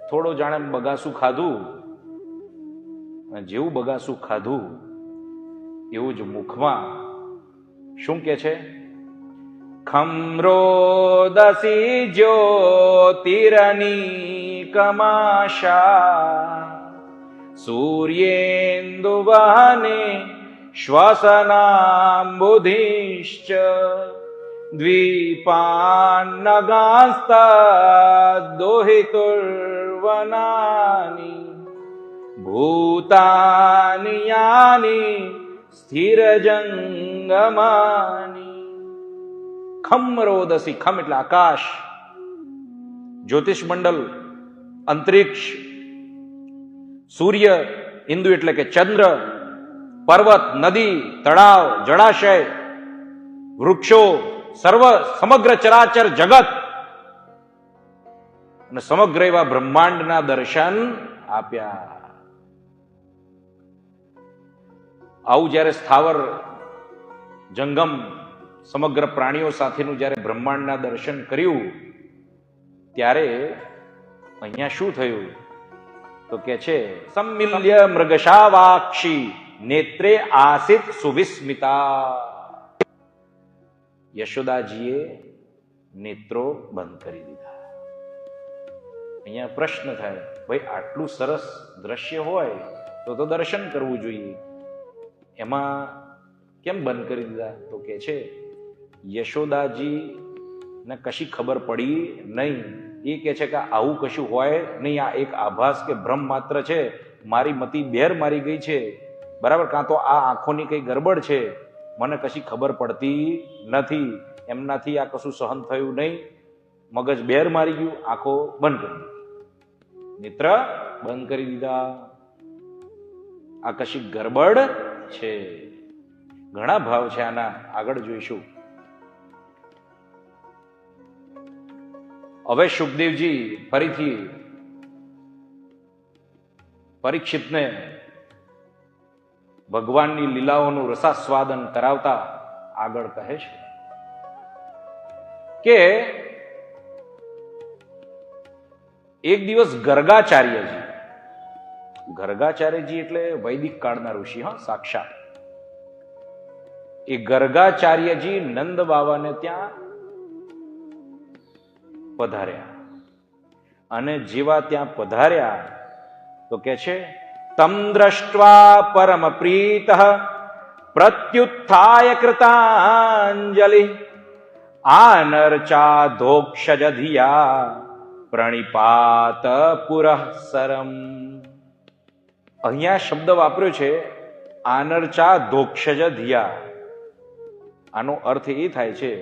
થોડો જાણે બગાસું ખાધું, અને જેવું બગાસું ખાધું એવું જ મુખમાં શું કે છે? ખમ્રોદસી જ્યોતિરની કમાશા સૂર્યેન્દુવાને શ્વસનાંબુધિશ્ચ દ્વીપાન્નગાંસ્તાદોહિતુર્વનાની ભૂતાનિ યાનિ સ્થિરજંગમાની. ખમ રોદસી, ખમ એટલે આકાશ, જ્યોતિષ મંડળ, અંતરિક્ષ, સૂર્ય, ઇન્દુ એટલે કે ચંદ્ર, પર્વત, નદી, તળાવ, જળાશય, વૃક્ષો, સમગ્ર ચરાચર જગત અને સમગ્ર એવા બ્રહ્માંડના દર્શન આપ્યા. આવું જ્યારે સ્થાવર જંગમ સમગ્ર પ્રાણીઓ સાથેનું જ્યારે બ્રહ્માંડના દર્શન કર્યું ત્યારે અહીંયા શું થયું તો કે છે સમ્મિલ્ય મૃગશાવાક્ષી નેત્રે આસિત સુવિસ્મિતા. યશોદાજીએ નેત્રો બંધ કરી દીધા. અહીંયા પ્રશ્ન થાય, ભાઈ આટલું સરસ દ્રશ્ય હોય તો દર્શન કરવું જોઈએ, એમાં કેમ બંધ કરી દીધા? તો કે છે યશોદાજી ને કશી ખબર પડી નહીં. એ કે છે કે આવું કશું હોય નહીં, આ એક આભાસ કે ભ્રમ માત્ર છે, મારી મતી બેર મારી ગઈ છે, બરાબર, કાં તો આ આંખોની કઈ ગરબડ છે, મને કશી ખબર પડતી નથી, એમનાથી આ કશું સહન થયું નહીં, મગજ બેર મારી ગયું, આંખો બંધ કરી દીધી, નેત્ર બંધ કરી દીધા. આ કશી ગરબડ છે. ઘણા ભાવ છે આના, આગળ જોઈશું. હવે શુકદેવજી ફરીથી પરીક્ષિતને ભગવાનની લીલાઓનું રસાસ્વાદન કરાવતા આગળ કહે છે કે એક દિવસ ગર્ગાચાર્યજી એટલે વૈદિક કાળના ઋષિ, સાક્ષાત એ ગર્ગાચાર્યજી નંદ બાવાને ત્યાં પધાર્યા. અને જેવા ત્યાં પધાર્યા તો કે છે તમ દ્રષ્ટ્વા પરમ પ્રીતઃ પ્રત્યુત્થાય કૃતાંજલિ આનર્ચાધોક્ષજધિયા પ્રણિપાત પુરઃસરમ. અહીંયા શબ્દ વાપર્યો છે આનર્ચાધોક્ષજધિયા. આનો અર્થ એ થાય છે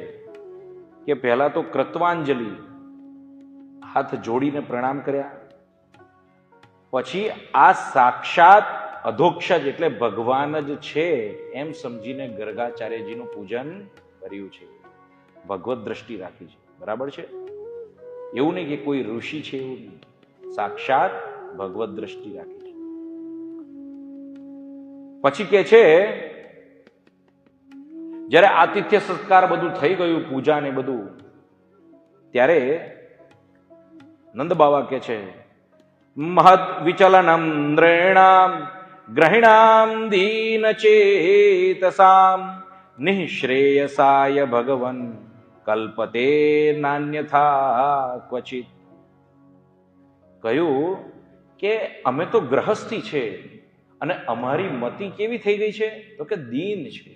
કે પહેલા તો કૃત્વાંજલિ, હાથ જોડીને પ્રણામ કર્યા, પછી આ સાક્ષાત અધોક્ષજ એટલે ભગવાન જ છે એમ સમજીને ગર્ગાચાર્યજીનું પૂજન કર્યું છે, ભગવત દ્રષ્ટિ રાખી છે, બરાબર છે. એવું નહીં કે કોઈ ઋષિ છે, એવું નહીં, સાક્ષાત ભગવત દ્રષ્ટિ રાખી છે. પછી કે છે જ્યારે આતિથ્ય સત્કાર બધું થઈ ગયું, પૂજા ને બધું, ત્યારે નંદ બાવા કે છે મહદ વિચલનમ નૃણામ ગ્રહિણામ દીન ચેતસામ નિઃશ્રેયસાય ભગવન કલ્પતે નાન્યથા ક્વચિત. કહ્યું કે અમે તો ગ્રહસ્થી છે અને અમારી મતિ કેવી થઈ ગઈ છે તો કે દીન છે.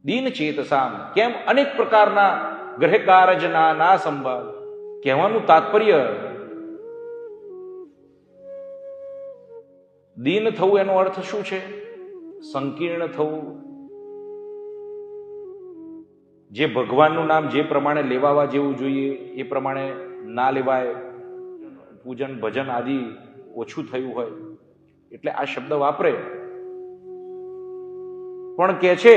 દીન ચેતસામ, કેમ? અનેક પ્રકારના ગ્રહ કારજના ના સંભાળ. કહેવાનું તાત્પર્ય દીન થવું એનો અર્થ શું છે? સંકીર્ણ થવું. જે ભગવાનનું નામ જે પ્રમાણે લેવાવા જેવું જોઈએ એ પ્રમાણે ના લેવાય, પૂજન ભજન આદિ ઓછું થયું હોય એટલે આ શબ્દ વાપરે. પણ કે છે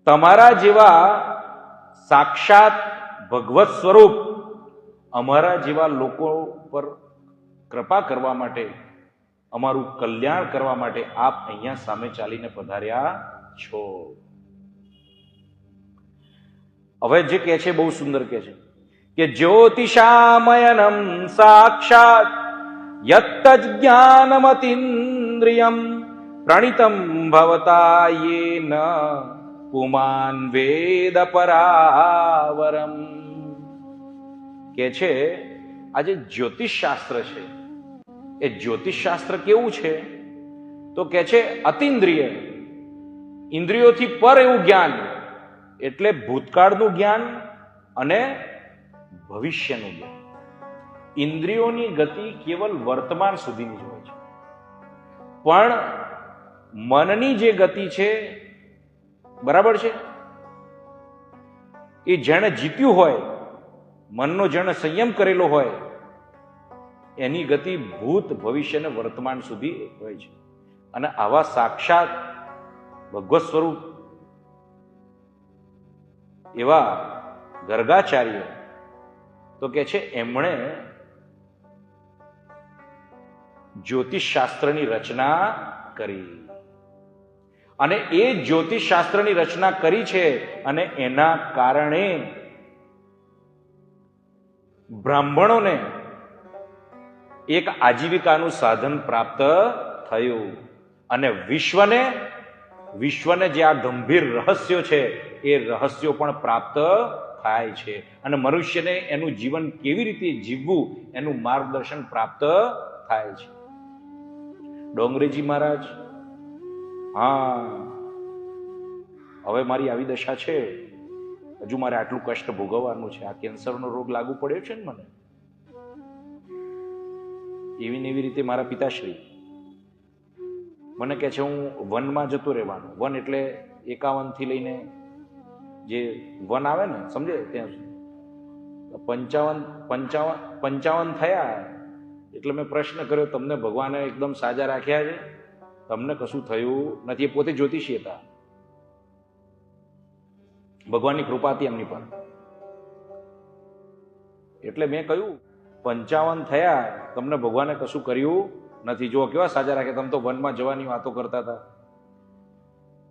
તમારા જેવા સાક્ષાત ભગવત સ્વરૂપ અમારા જેવા લોકો પર કૃપા કરવા માટે, અમારું કલ્યાણ કરવા માટે આપ અહીંયા સામે ચાલીને પધાર્યા છો. હવે જે કહે છે બહુ સુંદર કહે છે કે જ્યોતિષામયનમ સાક્ષાત યત્ત જ્ઞાનમતીન્દ્રિયમ પ્રણિતમ ભવતા યેન પુમાન વેદ પરાવરમ. કે છે આ જે જ્યોતિષ શાસ્ત્ર છે એ જ્યોતિષ શાસ્ત્ર કેવું છે તો કે છે અતિન્દ્રિય ઇન્દ્રિયોથી પર એવું જ્ઞાન એટલે ભૂતકાળનું જ્ઞાન અને ભવિષ્યનું જ્ઞાન. ઇન્દ્રિયોની ગતિ કેવલ વર્તમાન સુધીની જ હોય છે, પણ મનની જે ગતિ છે, બરાબર છે, એ જેણે જીત્યું હોય, મનનો જેણે સંયમ કરેલો હોય, એની ગતિ ભૂત ભવિષ્ય અને વર્તમાન સુધી હોય છે. અને આવા સાક્ષાત ભગવત સ્વરૂપ એવા ગર્ગાચાર્ય તો કે છે એમણે જ્યોતિષ શાસ્ત્રની રચના કરી, અને એ જ્યોતિષ શાસ્ત્રની રચના કરી છે, અને એના કારણે બ્રાહ્મણોને એક આજીવિકાનું સાધન પ્રાપ્ત થયું, અને વિશ્વને જે આ ગંભીર રહસ્યો છે એ રહસ્યો પણ પ્રાપ્ત થાય છે, અને મનુષ્યને એનું જીવન કેવી રીતે જીવવું એનું માર્ગદર્શન પ્રાપ્ત થાય છે. ડોંગરેજી મહારાજ, હા, હવે મારી આવી દશા છે, હજુ મારે આટલું કષ્ટ ભોગવવાનું છે, આ કેન્સરનો રોગ લાગુ પડ્યો છે ને મને, એવી ને એવી રીતે મારા પિતાશ્રી મને કહે છે હું વનમાં જતો રહેવાનું. વન એટલે 51 થી લઈને જે વન આવે ને, સમજે, ત્યાં સુધી 55 થયા એટલે મેં પ્રશ્ન કર્યો, તમને ભગવાને એકદમ સાજા રાખ્યા છે? તમને કશું થયું નથી? એ પોતે જ્યોતિષી હતા, ભગવાનની કૃપા હતી એમની પર. એટલે મેં કહ્યું 55 થયા, તમને ભગવાને કશું કર્યું નથી? જો કેવા સાજા રાખે, તમે તો વનમાં જવાની વાતો કરતા હતા.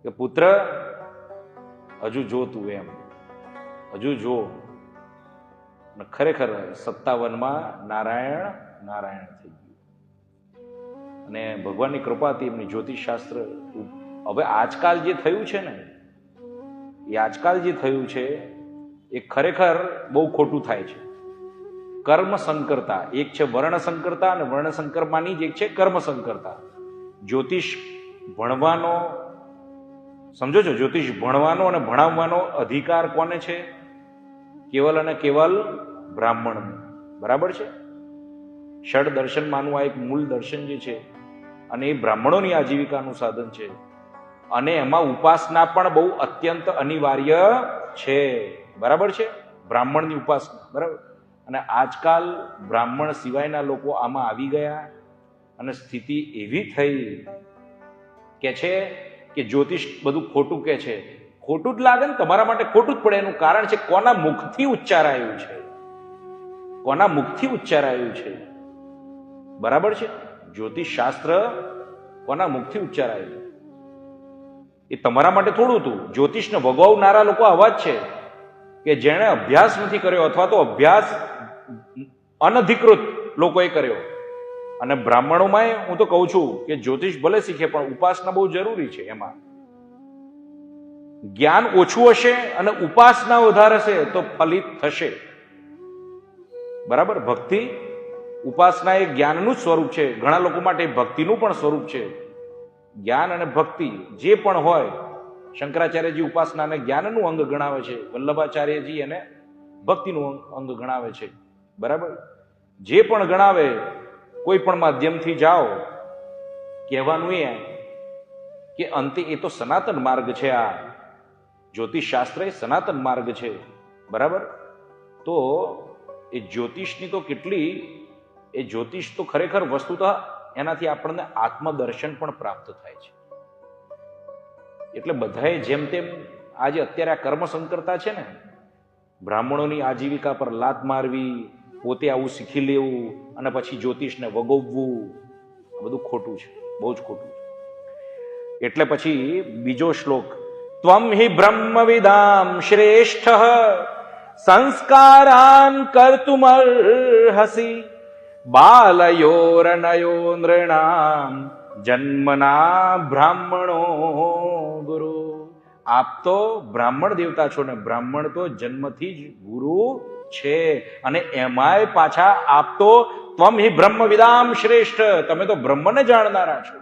કે પુત્ર હજુ જો તું, એમ હજુ જો. અને ખરેખર 57માં નારાયણ થઈ ગયું, અને ભગવાનની કૃપાથી એમની જ્યોતિષ શાસ્ત્ર. હવે આજકાલ જે થયું છે ને, એ આજકાલ જે થયું છે એ ખરેખર બહુ ખોટું થાય છે. કર્મ સંકરતા એક છે, વર્ણ સંકરતા, અને વર્ણ સંકરમાંની જ એક છે કર્મ સંકરતા. જ્યોતિષ ભણવાનો, સમજો છો, જ્યોતિષ ભણવાનો અને ભણાવવાનો અધિકાર કોને છે? કેવલ અને કેવલ બ્રાહ્મણ. બરાબર છે? ષડ દર્શનમાંનું આ એક મૂળ દર્શન જે છે, અને એ બ્રાહ્મણોની આજીવિકાનું સાધન છે, અને એમાં ઉપાસના પણ બહુ અત્યંત અનિવાર્ય છે. બરાબર છે? બ્રાહ્મણની ઉપાસના. બરાબર. અને આજકાલ બ્રાહ્મણ સિવાયના લોકો આમાં આવી ગયા, અને સ્થિતિ એવી થઈ કે છે કે જ્યોતિષ બધું ખોટું કે છે. ખોટું જ લાગે ને, તમારા માટે ખોટું જ પડે. એનું કારણ છે કોના મુખથી ઉચ્ચારાયું છે, કોના મુખથી ઉચ્ચારાયું છે. બરાબર છે? જ્યોતિષ શાસ્ત્ર કોના મુખથી ઉચ્ચારાયું એ તમારા માટે થોડું હતું. જ્યોતિષને વગોવનારા લોકો આવા જ છે કે જેણે અભ્યાસ નથી કર્યો, અથવા તો અભ્યાસ અનધિકૃત લોકોએ કર્યો. અને બ્રાહ્મણોમાં હું તો કહું છું કે જ્યોતિષ ભલે શીખે, પણ ઉપાસના બહુ જરૂરી છે. એમાં જ્ઞાન ઓછું હશે અને ઉપાસના વધારે હશે તો ફલિત થશે. બરાબર? ભક્તિ, ઉપાસના એ જ્ઞાનનું જ સ્વરૂપ છે. ઘણા લોકો માટે ભક્તિનું પણ સ્વરૂપ છે. જ્ઞાન અને ભક્તિ જે પણ હોય, શંકરાચાર્યજી ઉપાસનાને જ્ઞાનનું અંગ ગણાવે છે, વલ્લભાચાર્યજી એને ભક્તિનું અંગ ગણાવે છે. બરાબર? જે પણ ગણાવે, કોઈ પણ માધ્યમથી જાઓ, કહેવાનું એ કે અંતે એ તો સનાતન માર્ગ છે. આ જ્યોતિષ શાસ્ત્ર એ સનાતન માર્ગ છે. બરાબર? તો એ જ્યોતિષની તો કેટલી, એ જ્યોતિષ તો ખરેખર વસ્તુતઃ એનાથી આપણને આત્મદર્શન પણ પ્રાપ્ત થાય છે. એટલે બધાએ જેમ તેમ આજે અત્યારે આ કર્મ સંકરતા છે ને, બ્રાહ્મણોની આજીવિકા પર લાત મારવી, પોતે આવું શીખી લેવું, અને પછી જ્યોતિષને વગોવવું, બધું ખોટું છે, બહુ જ ખોટું છે. એટલે પછી બીજો શ્લોક, ત્વમ હિ બ્રહ્મવિદામ શ્રેષ્ઠ સંસ્કારાન કર્તુમર્હસી બાલયોરનયો નૃણામ જન્મના બ્રાહ્મણો ગુરુ. આપ તો બ્રાહ્મણ દેવતા છો ને, બ્રાહ્મણ તો જન્મથી જ ગુરુ છે. અને એમાંય પાછા આપ તો ત્વમ હિ બ્રહ્મવિદામ શ્રેષ્ઠ, તમે તો બ્રહ્મને જાણનારા છો.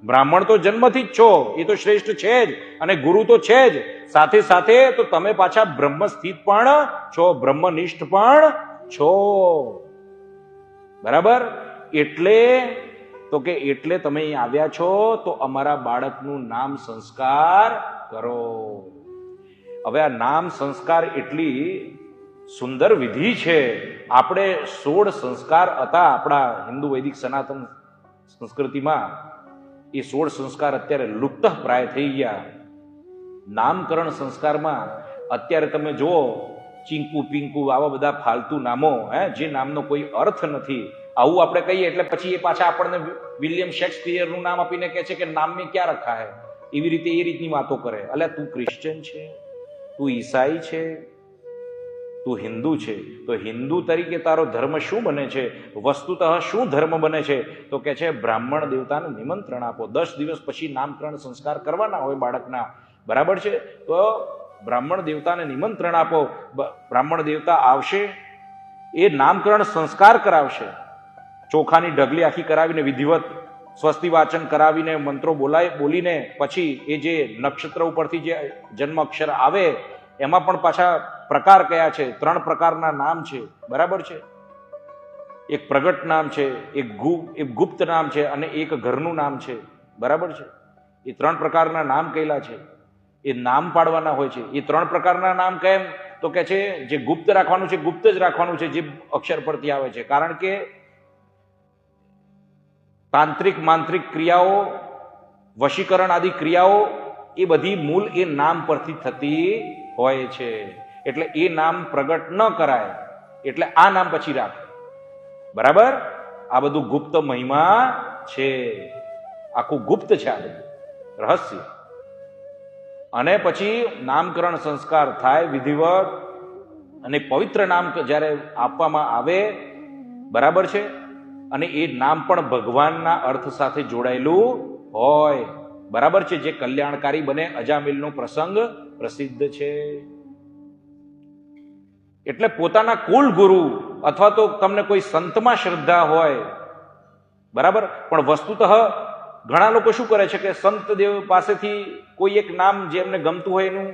બ્રાહ્મણ તો જન્મથી જ છો, એ તો શ્રેષ્ઠ છે જ, અને ગુરુ તો છે જ, સાથે સાથે તો તમે પાછા બ્રહ્મ સ્થિત પણ છો, બ્રહ્મનિષ્ઠ પણ છો. બરાબર? એટલે તમે અહીં આવ્યા છો તો અમારા બાળકનું નામ સંસ્કાર કરો. હવે આ નામ સંસ્કાર એટલી સુંદર વિધિ છે. આપણે 16 સંસ્કાર હતા આપણા હિન્દુ વૈદિક સનાતન સંસ્કૃતિમાં. એ 16 સંસ્કાર અત્યારે લુપ્ત પ્રાય થઈ ગયા. નામકરણ સંસ્કારમાં અત્યારે તમે જુઓ, ચીંકુ પિંકુ આવા બધા ફાલતુ નામો, જે નામનો કોઈ અર્થ નથી, આવું આપણે કહીએ એટલે પછી એ પાછા આપણને વિલિયમ શેક્સપિયરનું નામ આપીને કહે છે કે નામ મેં ક્યાં રખા હે. એવી રીતે એ રીતની વાતો કરે. અલ્યા તું ક્રિશ્ચિયન છે, તું ઈસાઈ છે, તું હિન્દુ છે, તો હિન્દુ તરીકે તારો ધર્મ શું બને છે? વસ્તુતઃ શું ધર્મ બને છે? તો કે છે બ્રાહ્મણ દેવતાને નિમંત્રણ આપો. 10 દિવસ પછી નામકરણ સંસ્કાર કરવાના હોય બાળકના. બરાબર છે? તો બ્રાહ્મણ દેવતાને નિમંત્રણ આપો. બ્રાહ્મણ દેવતા આવશે, એ નામકરણ સંસ્કાર કરાવશે. ચોખાની ઢગલી આખી કરાવીને વિધિવત સ્વસ્તિ વાચન કરાવીને મંત્રો બોલીને પછી એ જે નક્ષત્ર ઉપરથી જે જન્મ અક્ષર આવે એમાં પણ પાછા પ્રકાર કયા છે? 3 પ્રકારના નામ છે. બરાબર છે? એક પ્રગટ નામ છે, એક ગુપ્ત નામ છે, અને એક ઘરનું નામ છે. બરાબર છે? એ 3 પ્રકારના નામ કહેલા છે. એ નામ પાડવાના હોય છે. એ 3 પ્રકારના નામ કેમ? તો કે છે જે ગુપ્ત રાખવાનું છે ગુપ્ત જ રાખવાનું છે, જે અક્ષર પરથી આવે છે. કારણ કે તાંત્રિક માંત્રિક ક્રિયાઓ, વશીકરણ આદિ ક્રિયાઓ એ બધી મૂળ એ નામ પરથી થતી હોય છે. એટલે એ નામ પ્રગટ ન કરાય, એટલે આ નામ પછી રાખ. બરાબર? આ બધું ગુપ્ત મહિમા છે, આખું ગુપ્ત છે, આ બધું રહસ્ય. અને પછી નામકરણ સંસ્કાર થાય વિધિવત, અને પવિત્ર નામ જ્યારે આપવામાં આવે, બરાબર છે, અને એ નામ પણ ભગવાનના અર્થ સાથે જોડાયેલું હોય. બરાબર છે? જે કલ્યાણકારી બને. અજામિલનો પ્રસંગ પ્રસિદ્ધ છે. એટલે પોતાના કુલ ગુરુ અથવા તો તમને કોઈ સંતમાં શ્રદ્ધા હોય, બરાબર, પણ વસ્તુતઃ ઘણા લોકો શું કરે છે કે સંત દેવ પાસેથી કોઈ એક નામ જે એમને ગમતું હોય એનું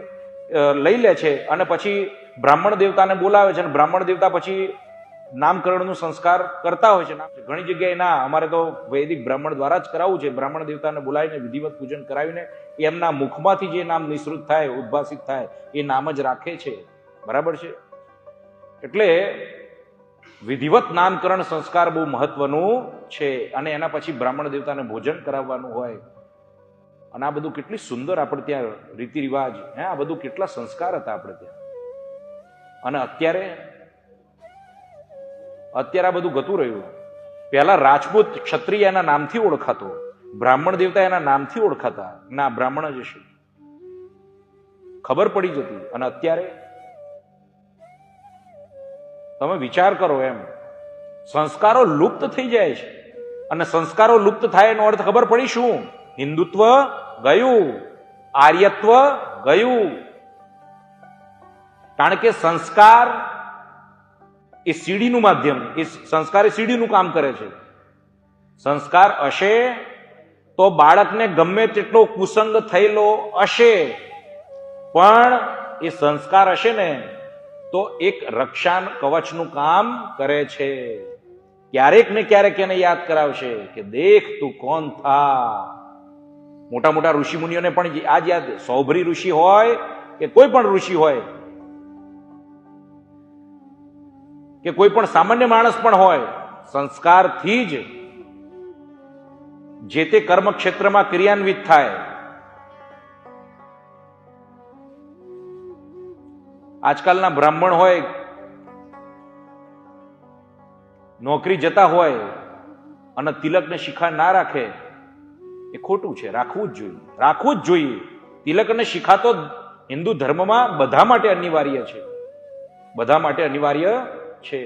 લઈ લે છે, અને પછી બ્રાહ્મણ દેવતાને બોલાવે છે, અને બ્રાહ્મણ દેવતા પછી નામકરણનું સંસ્કાર કરતા હોય છે. ઘણી જગ્યાએ ના, અમારે તો વૈદિક બ્રાહ્મણ દ્વારા જ કરાવવું છે. બ્રાહ્મણ દેવતાને બોલાવીને વિધિવત પૂજન કરાવીને એમના મુખમાંથી જે નામ નિસૃત થાય, ઉદ્ભાસિત થાય, એ નામ જ રાખે છે. બરાબર છે? એટલે વિધિવત નામકરણ સંસ્કાર બહુ મહત્વનું છે. અને એના પછી બ્રાહ્મણ દેવતાને ભોજન કરાવવાનું હોય. અને આ બધું કેટલી સુંદર આપણે ત્યાં રીતિ રિવાજ, આ બધું કેટલા સંસ્કાર હતા આપણે ત્યાં. અને અત્યારે આ બધું ગતું રહ્યું. પહેલા રાજપૂત ક્ષત્રિય એના નામથી ઓળખાતો, બ્રાહ્મણ દેવતા એના નામથી ઓળખાતા. ના, બ્રાહ્મણ જ હશે, ખબર પડી જતી. અને અત્યારે તમે વિચાર કરો, એમ સંસ્કારો લુપ્ત થઈ જાય છે. અને સંસ્કારો લુપ્ત થાય એનો અર્થ ખબર પડી શું? હિન્દુત્વ ગયું, આર્યત્વ ગયું. કારણ કે સંસ્કાર એ સીડીનું માધ્યમ, એ સંસ્કાર એ સીડીનું કામ કરે છે. સંસ્કાર હશે તો બાળકને ગમે તેટલો કુસંગ થયેલો હશે, પણ એ સંસ્કાર હશે ને તો એક રક્ષા કવચનું કામ કરે છે. ક્યારેક ને ક્યારેક એને યાદ કરાવશે કે દેખ તું કોણ થા. મોટા મોટા ઋષિ મુનિઓને પણ આજ યાદ, સૌભરી ઋષિ હોય કે કોઈ પણ ઋષિ હોય, કે કોઈ પણ સામાન્ય માણસ પણ હોય, સંસ્કારથી જ જે તે કર્મ ક્ષેત્રમાં ક્રિયાન્વિત થાય. આજકાલના બ્રાહ્મણ હોય, નોકરી જતા હોય અને તિલકને શિખા ના રાખે, એ ખોટું છે. રાખવું જ જોઈએ, રાખવું જ જોઈએ. તિલક અને શિખા તો હિન્દુ ધર્મમાં બધા માટે અનિવાર્ય છે, બધા માટે અનિવાર્ય છે.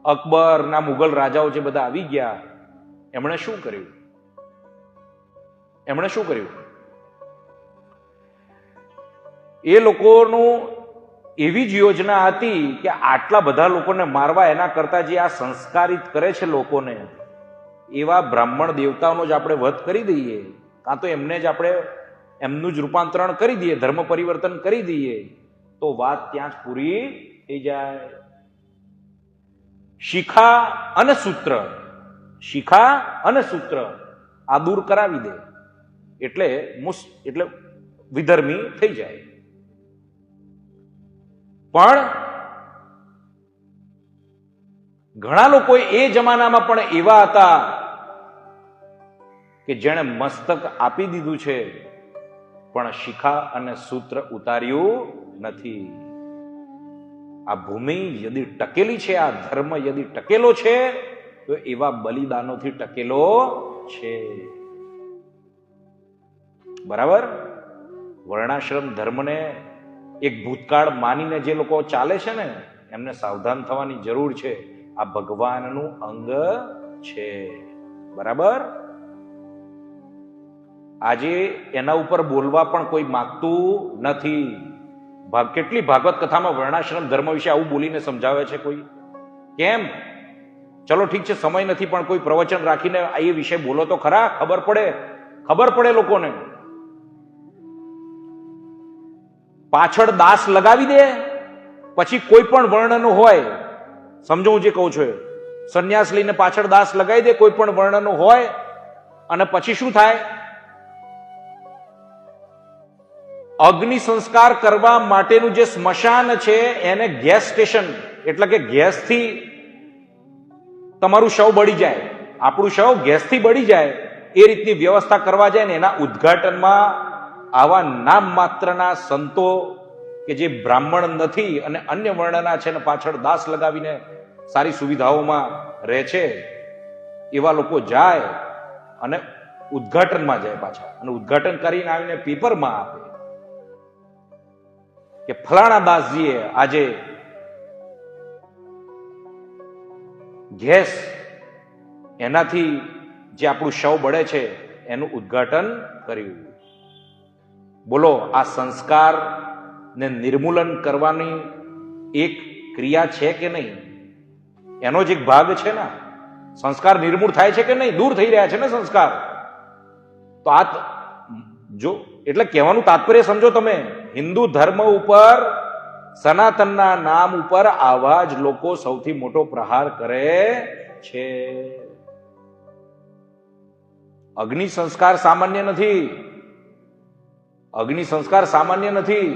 અકબરના મુગલ રાજાઓ જે બધા આવી ગયા, એમણે શું કર્યું? એ લોકોનું એવી જ યોજના હતી કે આટલા બધા લોકોને મારવા એના કરતા જે આ સંસ્કારિત કરે છે લોકોને, એવા બ્રાહ્મણ દેવતાઓનો જ આપણે વધ કરી દઈએ, કાં તો એમને જ આપણે એમનું જ રૂપાંતરણ કરી દઈએ, ધર્મ પરિવર્તન કરી દઈએ, તો વાત ત્યાં જ પૂરી થઈ જાય. શિખા અને સૂત્ર, શિખા અને સૂત્ર આ દૂર કરાવી દે એટલે એટલે વિધર્મી થઈ જાય. પણ ઘણા લોકો એ જમાનામાં પણ એવા હતા કે જેણે મસ્તક આપી દીધું છે પણ શિખા અને સૂત્ર ઉતાર્યું નથી. આ ભૂમિ યદિ ટકેલી છે, આ ધર્મ યદિ ટકેલો છે, તો એવા બલિદાનોથી ટકેલો છે. બરાબર? વર્ણાશ્રમ ધર્મને એક ભૂતકાળ માનીને જે લોકો ચાલે છે ને, એમને સાવધાન થવાની જરૂર છે. આ ભગવાનનું અંગ છે. બરાબર? આજે એના ઉપર બોલવા પણ કોઈ માંગતું નથી. કેટલી ભાગવત કથામાં વર્ણાશ્રમ ધર્મ વિશે આવું બોલીને સમજાવે છે કોઈ? કેમ? ચલો ઠીક છે, સમય નથી, પણ કોઈ પ્રવચન રાખીને એ વિશે બોલો તો ખરા, ખબર પડે લોકોને. પાછળ દાસ લગાવી દે, પછી કોઈ પણ વર્ણનો હોય, સમજો હું જે કહું છું, સંન્યાસ લઈને પાછળ દાસ લગાવી દે, કોઈ પણ વર્ણનો હોય, અને પછી શું થાય? અગ્નિ સંસ્કાર કરવા માટેનું જે સ્મશાન છે એને ગેસ સ્ટેશન, એટલે કે ગેસથી તમારું શવ બળી જાય, આપણું શવ ગેસથી બળી જાય એ રીતની વ્યવસ્થા કરવા જાય ને એના ઉદ્ઘાટનમાં આવા નામ માત્રના સંતો કે જે બ્રાહ્મણ નથી અને અન્ય વર્ણના છે ને પાછળ દાસ લગાવીને સારી સુવિધાઓમાં રહે છે, એવા લોકો જાય અને ઉદ્ઘાટનમાં જાય પાછા, અને ઉદ્ઘાટન કરીને આવીને પેપરમાં આપે કે ફલાણા દાસજીએ આજે ગેસ એનાથી જે આપણું શવ બળે છે એનું ઉદ્ઘાટન કર્યું. બોલો, આ સંસ્કાર ને નિર્મૂલન કરવાની એક ક્રિયા છે કે નહીં? એનો જ એક ભાગ છે ને. સંસ્કાર નિર્મૂળ થાય છે કે નહીં? દૂર થઈ રહ્યા છે ને સંસ્કાર. તો આ જો એટલે કહેવાનું તાત્પર્ય સમજો તમે, હિન્દુ ધર્મ ઉપર, સનાતનના નામ ઉપર આવા જ લોકો સૌથી મોટો પ્રહાર કરે છે. અગ્નિ સંસ્કાર સામાન્ય નથી. અગ્નિ સંસ્કાર સામાન્ય નથી.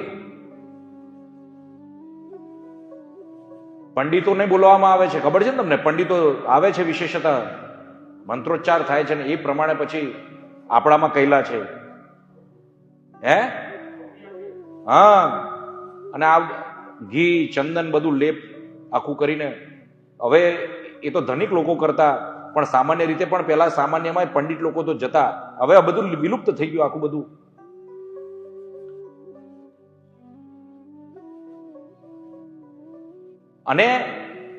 પંડિતોને બોલવામાં આવે છે, ખબર છે ને તમને? પંડિતો આવે છે, વિશેષતઃ મંત્રોચ્ચાર થાય છે ને એ પ્રમાણે પછી આપણામાં કૈલા છે. હા, અને આ ઘી ચંદન બધું લેપ આખું કરીને, હવે એ તો ધનિક લોકો કરતા, પણ સામાન્ય રીતે પણ પેલા સામાન્યમાં પંડિત લોકો તો જતા. હવે આ બધું વિલુપ્ત થઈ ગયું આખું બધું. અને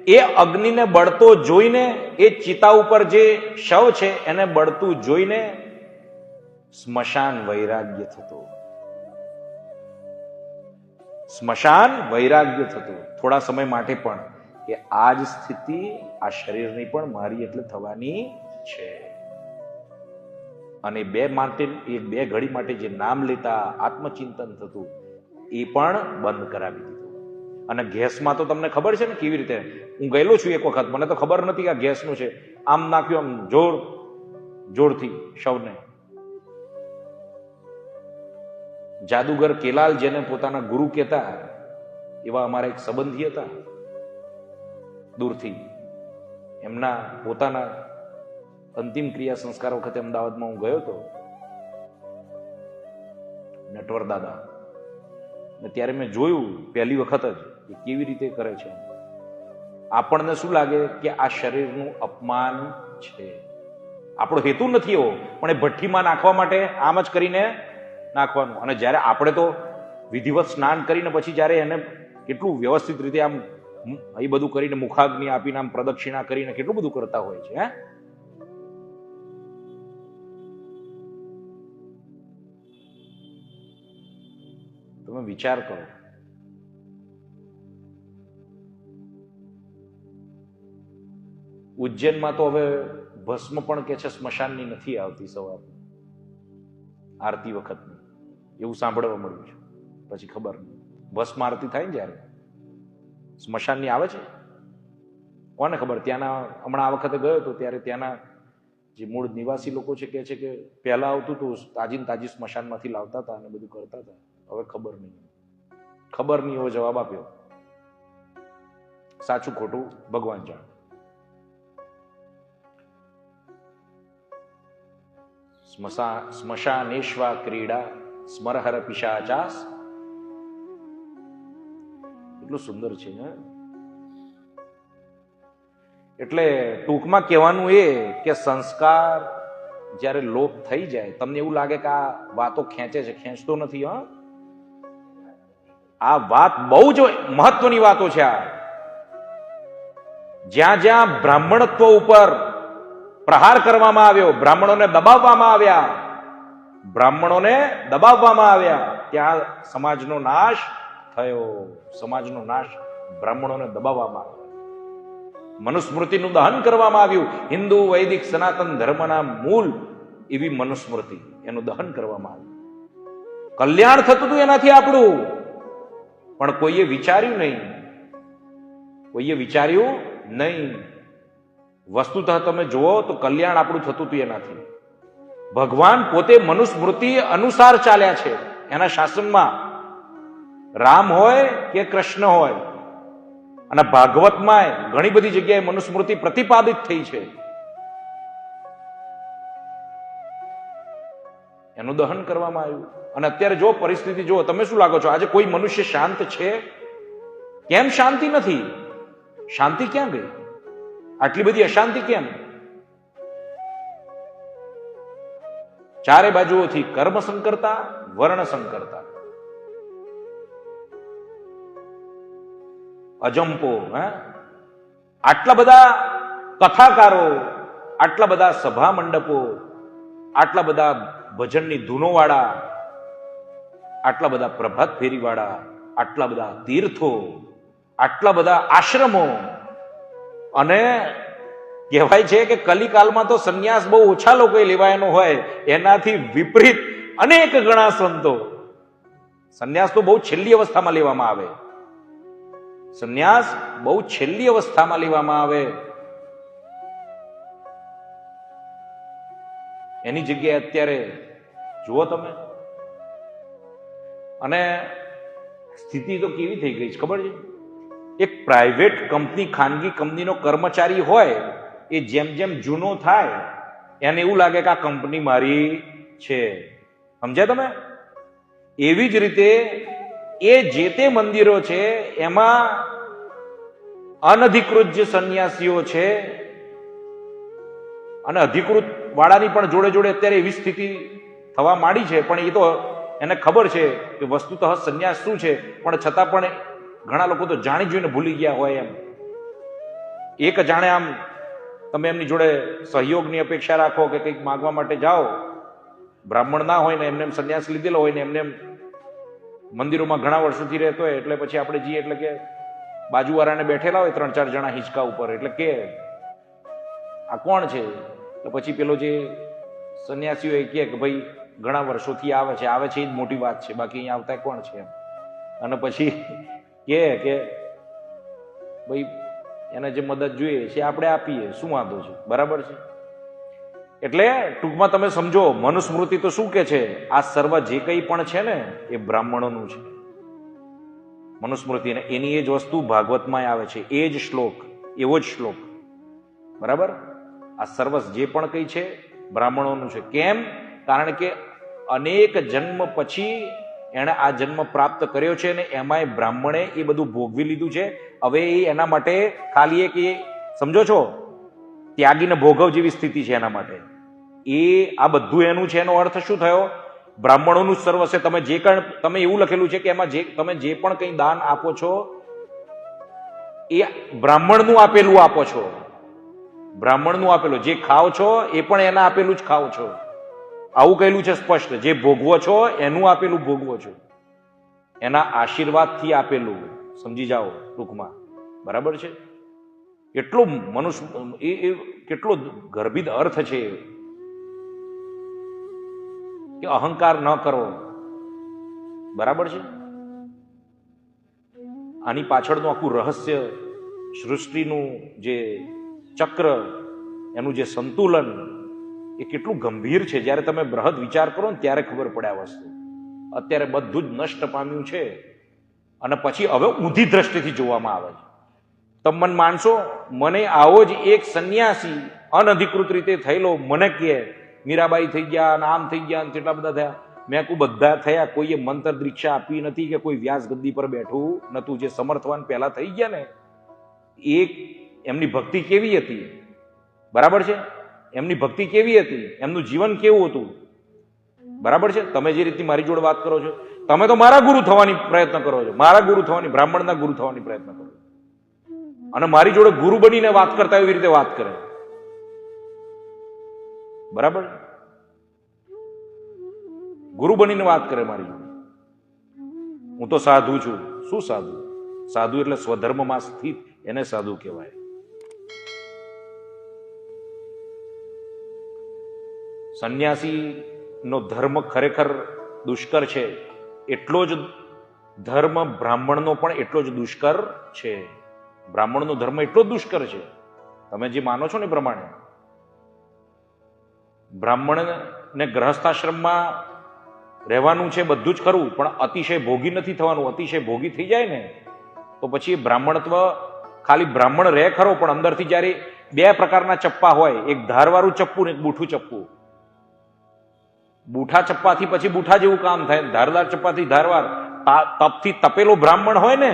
એ અગ્નિને બળતો જોઈને, એ ચિતા ઉપર જે શવ છે એને બળતું જોઈને સ્મશાન વૈરાગ્ય થતો. સ્મશાન વૈરાગ્ય થતું થોડા સમય માટે પણ, કે આ જ સ્થિતિ આ શરીરની પણ મારી એટલે થવાની છે. અને બે ઘડી માટે જે નામ લેતા આત્મચિંતન થતું એ પણ બંધ કરાવી દીધું. અને ગેસમાં તો તમને ખબર છે ને કેવી રીતે? હું ગયેલો છું એક વખત, મને તો ખબર નથી કે આ ગેસનું છે. આમ નાખ્યું, આમ જોરથી શવને. જાદુગર કેલાલ, જેને પોતાના ગુરુ કહેતા, એવા અમારા એક સંબંધી હતા દૂરથી. એમના પોતાના અંતિમ ક્રિયા સંસ્કાર વખતે અમદાવાદમાં હું ગયો હતો, નટવર દાદા, ને ત્યારે મેં જોયું પહેલી વખત જ કે કેવી રીતે કરે છે. આપણને શું લાગે કે આ શરીરનું અપમાન છે. આપણો હેતુ નથી એવો, પણ એ ભઠ્ઠીમાં નાખવા માટે આમ જ કરીને નાખવાનું. અને જ્યારે આપણે તો વિધિવત સ્નાન કરીને પછી જ્યારે એને કેટલું વ્યવસ્થિત રીતે આમ એ બધું કરીને મુખાગ્નિ આપીને આમ પ્રદક્ષિણા કરીને કેટલું બધું કરતા હોય છે. તમે વિચાર કરો. ઉજ્જૈનમાં તો હવે ભસ્મ પણ કે છે સ્મશાનની નથી આવતી સવારની આરતી વખતની, એવું સાંભળવા મળ્યું છે. પછી ખબર નહીં, ભસ્મ આરતી થાય ને જ્યારે સ્મશાનની આવે છે, કોને ખબર. ત્યાંના હમણાં આ વખતે ગયો હતો ત્યારે ત્યાંના જે મૂળ નિવાસી લોકો છે કહે છે કે પહેલા આવતું હતું તાજી સ્મશાનમાંથી લાવતા હતા અને બધું કરતા હતા. હવે ખબર નહીં એવો જવાબ આપ્યો. સાચું ખોટું ભગવાન જાણે. સ્મશાનેશ્વા ક્રીડા સ્મરહર પિશાચાસ. એટલું સુંદર છે ને. એટલે ટૂંકમાં કહેવાનું એ કે સંસ્કાર જ્યારે લોપ થઈ જાય, તમને એવું લાગે કે આ વાતો ખેંચે છે, ખેંચતો નથી. આ વાત બહુ જ મહત્વની વાતો છે. આ જ્યાં જ્યાં બ્રાહ્મણત્વ ઉપર પ્રહાર કરવામાં આવ્યો, બ્રાહ્મણોને દબાવવામાં આવ્યા, ત્યાં સમાજનો નાશ થયો. સમાજનો નાશ બ્રાહ્મણોને દબાવવામાં આવ્યો. મનુસ્મૃતિનું દહન કરવામાં આવ્યું. હિન્દુ વૈદિક સનાતન ધર્મના મૂળ એવી મનુસ્મૃતિ, એનું દહન કરવામાં આવ્યું. કલ્યાણ થતું હતું એનાથી આપણું, પણ કોઈએ વિચાર્યું નહીં. વસ્તુતઃ તમે જુઓ તો કલ્યાણ આપણું થતું હતું એનાથી. ભગવાન પોતે મનુસ્મૃતિ અનુસાર ચાલ્યા છે એના શાસનમાં. રામ હોય કે કૃષ્ણ હોય, અને ભાગવતમાં ઘણી બધી જગ્યાએ મનુસ્મૃતિ પ્રતિપાદિત થઈ છે. એનું દહન કરવામાં આવ્યું. અને અત્યારે જો પરિસ્થિતિ જુઓ, તમે શું લાગો છો આજે કોઈ મનુષ્ય શાંત છે? કેમ શાંતિ નથી? શાંતિ ક્યાં ગઈ? આટલી બધી અશાંતિ કેમ? ચારે બાજુઓથી કર્મ સંકરતા, વર્ણ સંકરતા, અજંપો. આટલા બધા કથાકારો, આટલા બધા સભા મંડપો, આટલા બધા ભજનની ધૂનો વાળા, આટલા બધા પ્રભાત ફેરી વાળા, આટલા બધા તીર્થો, આટલા બધા આશ્રમો. અને કહેવાય છે કે કલિકાલમાં તો સંન્યાસ બહુ ઓછા લોકોએ લેવાયનો હોય, એનાથી વિપરીત અનેક ગણા સંતો. સંન્યાસ તો બહુ છેલ્લી અવસ્થામાં લેવામાં આવે. સંન્યાસ બહુ છેલ્લી અવસ્થામાં લેવામાં આવે. એની જગ્યાએ અત્યારે જુઓ તમે. અને સ્થિતિ તો કેવી થઈ ગઈ છે ખબર છે? એક પ્રાઇવેટ કંપની, ખાનગી કંપનીનો કર્મચારી હોય, એ જેમ જેમ જૂનો થાય એને એવું લાગે કે આ કંપની મારી છે. સમજ્યા તમે? એવી જ રીતે એ જે તે મંદિરો છે એમાં અનધિકૃત જે સંન્યાસીઓ છે, અને અધિકૃત વાળાની પણ જોડે જોડે અત્યારે એવી સ્થિતિ થવા માંડી છે. પણ એ તો એને ખબર છે કે વસ્તુતઃ સંન્યાસ શું છે, પણ છતાં પણ ઘણા લોકો તો જાણી જોઈને ભૂલી ગયા હોય. એમ એક જાણે આમ તમે એમની જોડે સહયોગની અપેક્ષા રાખો કે કંઈક માગવા માટે જાઓ, બ્રાહ્મણ ના હોય ને એમને સંન્યાસ લીધેલો હોય ને એમને મંદિરોમાં ઘણા વર્ષોથી રહેતો હોય, એટલે પછી આપણે જઈએ એટલે કે બાજુવાળાને બેઠેલા હોય 3-4 જણા હિંચકા ઉપર, એટલે કે આ કોણ છે? તો પછી પેલો જે સંન્યાસીઓ એ કહે કે ભાઈ ઘણા વર્ષોથી આવે છે એ જ મોટી વાત છે, બાકી અહીંયા આવતા કોણ છે? અને પછી કે ભાઈ એને જે મદદ જોઈએ છે આપણે આપીએ, શું વાંધો છે? બરાબર છે. એટલે ટૂંકમાં તમે સમજો, મનુસ્મૃતિ તો શું કે છે? આ સર્વ જે કંઈ પણ છે ને એ બ્રાહ્મણોનું છે. મનુસ્મૃતિ, એની એ જ વસ્તુ ભાગવતમાં આવે છે, એ જ શ્લોક, એવો જ શ્લોક. બરાબર? આ સર્વસ જે પણ કંઈ છે બ્રાહ્મણોનું છે. કેમ? કારણ કે અનેક જન્મ પછી એણે આ જન્મ પ્રાપ્ત કર્યો છે ને એમાંય બ્રાહ્મણે એ બધું ભોગવી લીધું છે. હવે એ એના માટે ખાલી એક, એ સમજો છો, ત્યાગીને ભોગવ જેવી સ્થિતિ છે એના માટે. એ આ બધું એનું છે. એનો અર્થ શું થયો? બ્રાહ્મણોનું સર્વ છે. તમે એવું લખેલું છે કે એમાં તમે જે પણ કંઈ દાન આપો છો એ બ્રાહ્મણનું આપેલું આપો છો. બ્રાહ્મણનું આપેલું જે ખાઓ છો એ પણ એના આપેલું જ ખાઓ છો. આવું કહેલું છે સ્પષ્ટ. જે ભોગવો છો એનું આપેલું ભોગવો છો, એના આશીર્વાદથી આપેલું. સમજી જાઓ ટૂંકમાં. બરાબર છે? એટલો મનુષ્ય એ કેટલો ગર્ભિત અર્થ છે કે અહંકાર ન કરો. બરાબર છે? આની પાછળનું આખું રહસ્ય, સૃષ્ટિનું જે ચક્ર, એનું જે સંતુલન એ કેટલું ગંભીર છે. જ્યારે તમે બૃહદ વિચાર કરો ને ત્યારે ખબર પડે આ વસ્તુ. અત્યારે બધું જ નષ્ટ પામ્યું છે અને પછી હવે ઊંધી દ્રષ્ટિથી જોવામાં આવે છે. તમે મને માનશો, મને આવો જ એક સંન્યાસી અનધિકૃત રીતે થયેલો મને કહે મીરાબાઈ થઈ ગયા અને આમ થઈ ગયા, કેટલા બધા થયા. મેં કહું બધા થયા, કોઈએ મંત્ર દીક્ષા આપી નથી કે કોઈ વ્યાસ ગદ્દી પર બેઠું નતું. જે સમર્થવાન પહેલા થઈ ગયા ને, એક એમની ભક્તિ કેવી હતી, બરાબર છે? એમની ભક્તિ કેવી હતી, એમનું જીવન કેવું હતું, બરાબર છે? તમે જે રીતે મારી જોડે વાત કરો છો, તમે તો મારા ગુરુ થવાની પ્રયત્ન કરો છો, મારા ગુરુ થવાની, બ્રાહ્મણના ગુરુ થવાની પ્રયત્ન કરો છો, અને મારી જોડે ગુરુ બનીને વાત કરતા એવી રીતે વાત કરે. બરાબર? ગુરુ બનીને વાત કરે મારી જોડે. હું તો સાધુ છું. શું સાધુ? સાધુ એટલે સ્વધર્મમાં સ્થિત, એને સાધુ કહેવાય. સંન્યાસી નો ધર્મ ખરેખર દુષ્કર છે, એટલો જ ધર્મ બ્રાહ્મણનો પણ એટલો જ દુષ્કર છે. બ્રાહ્મણનો ધર્મ એટલો જ દુષ્કર છે. તમે જે માનો છો ને એ પ્રમાણે બ્રાહ્મણને ગ્રહસ્થાશ્રમમાં રહેવાનું છે, બધું જ ખરું, પણ અતિશય ભોગી નથી થવાનું. અતિશય ભોગી થઈ જાય ને તો પછી બ્રાહ્મણત્વ ખાલી બ્રાહ્મણ રહે ખરો, પણ અંદરથી જ્યારે બે પ્રકારના ચપ્પા હોય, એક ધારવાળું ચપ્પુ ને એક બૂઠું ચપ્પુ. બૂઠા ચપ્પાથી પછી બૂઠા જેવું કામ થાય, ધારદાર ચપ્પાથી ધારવાર. તપથી તપેલો બ્રાહ્મણ હોય ને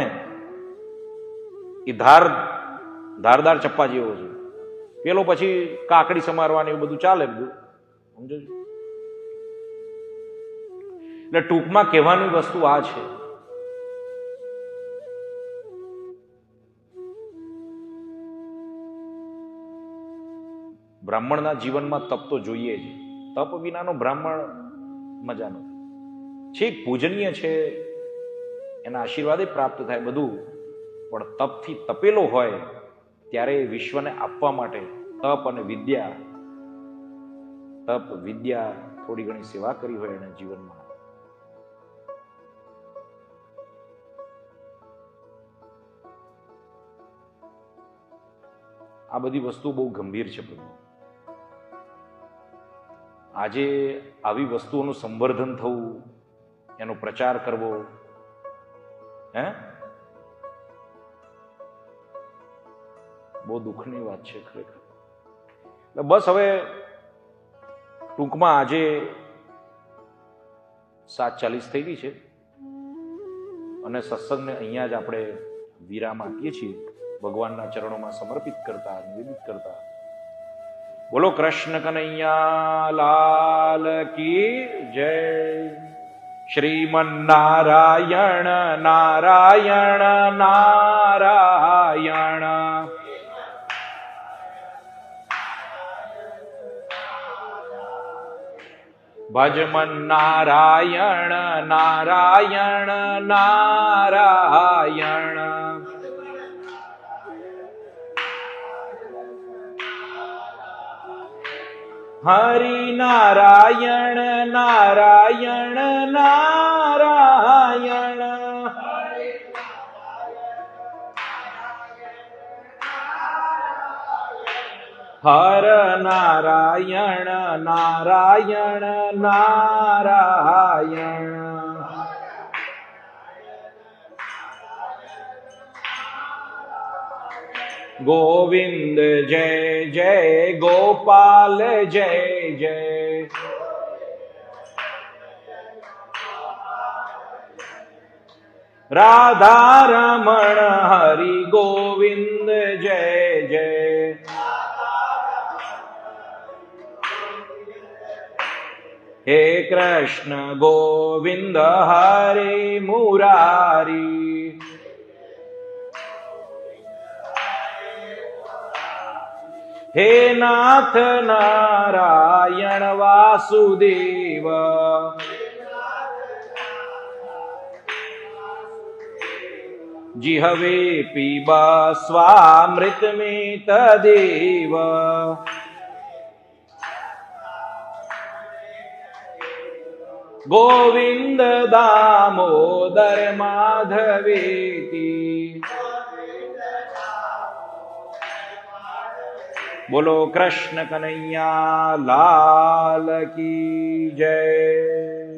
એ ધારદાર ચપ્પા જેવો છે. પેલો પછી કાકડી સમારવાની એવું બધું ચાલે બધું, સમજો છો? એટલે ટૂંકમાં કહેવાની વસ્તુ આ છે, બ્રાહ્મણના જીવનમાં તપ તો જોઈએ જ. તપ વિનાનો બ્રાહ્મણ મજા નથી. છેક પૂજનીય છે, એના આશીર્વાદ પ્રાપ્ત થાય બધું, પણ તપથી તપેલો હોય ત્યારે વિશ્વને આપવા માટે તપ અને વિદ્યા, તપ વિદ્યા થોડી ઘણી સેવા કરી હોય એના જીવનમાં, આ બધી વસ્તુ બહુ ગંભીર છે બધું. આજે આવી વસ્તુઓનું સંવર્ધન થવું, એનો પ્રચાર કરવો, બહુ દુઃખની વાત છે ખરેખર. બસ હવે ટૂંકમાં આજે 7:40 થઈ ગઈ છે અને સત્સંગને અહીંયા જ આપણે વિરામ આપીએ છીએ, ભગવાનના ચરણોમાં સમર્પિત કરતા, નિવેદિત કરતા. બોલો કૃષ્ણ કનૈયા લાલ કી જય. શ્રીમન નારાયણ નારાયણ નારાયણ. ભજમન નારાયણ નારાયણ નારાયણ. હરિ નારાયણ નારાયણ નારાયણ. હર નારાયણ નારાયણ નારાયણ. ગોવિંદ જય જય, ગોપાલ જય જય. રાધા રમણ હરિ ગોવિંદ જય જય. હે કૃષ્ણ ગોવિંદ હરે મુરારી. હે નાથ નારાયણ વાસુદેવ. जिहवे पीबा स्वामृतमेतदेव गोविंद दामोदर माधवेति। बोलो कृष्ण कन्हैया लाल की जय।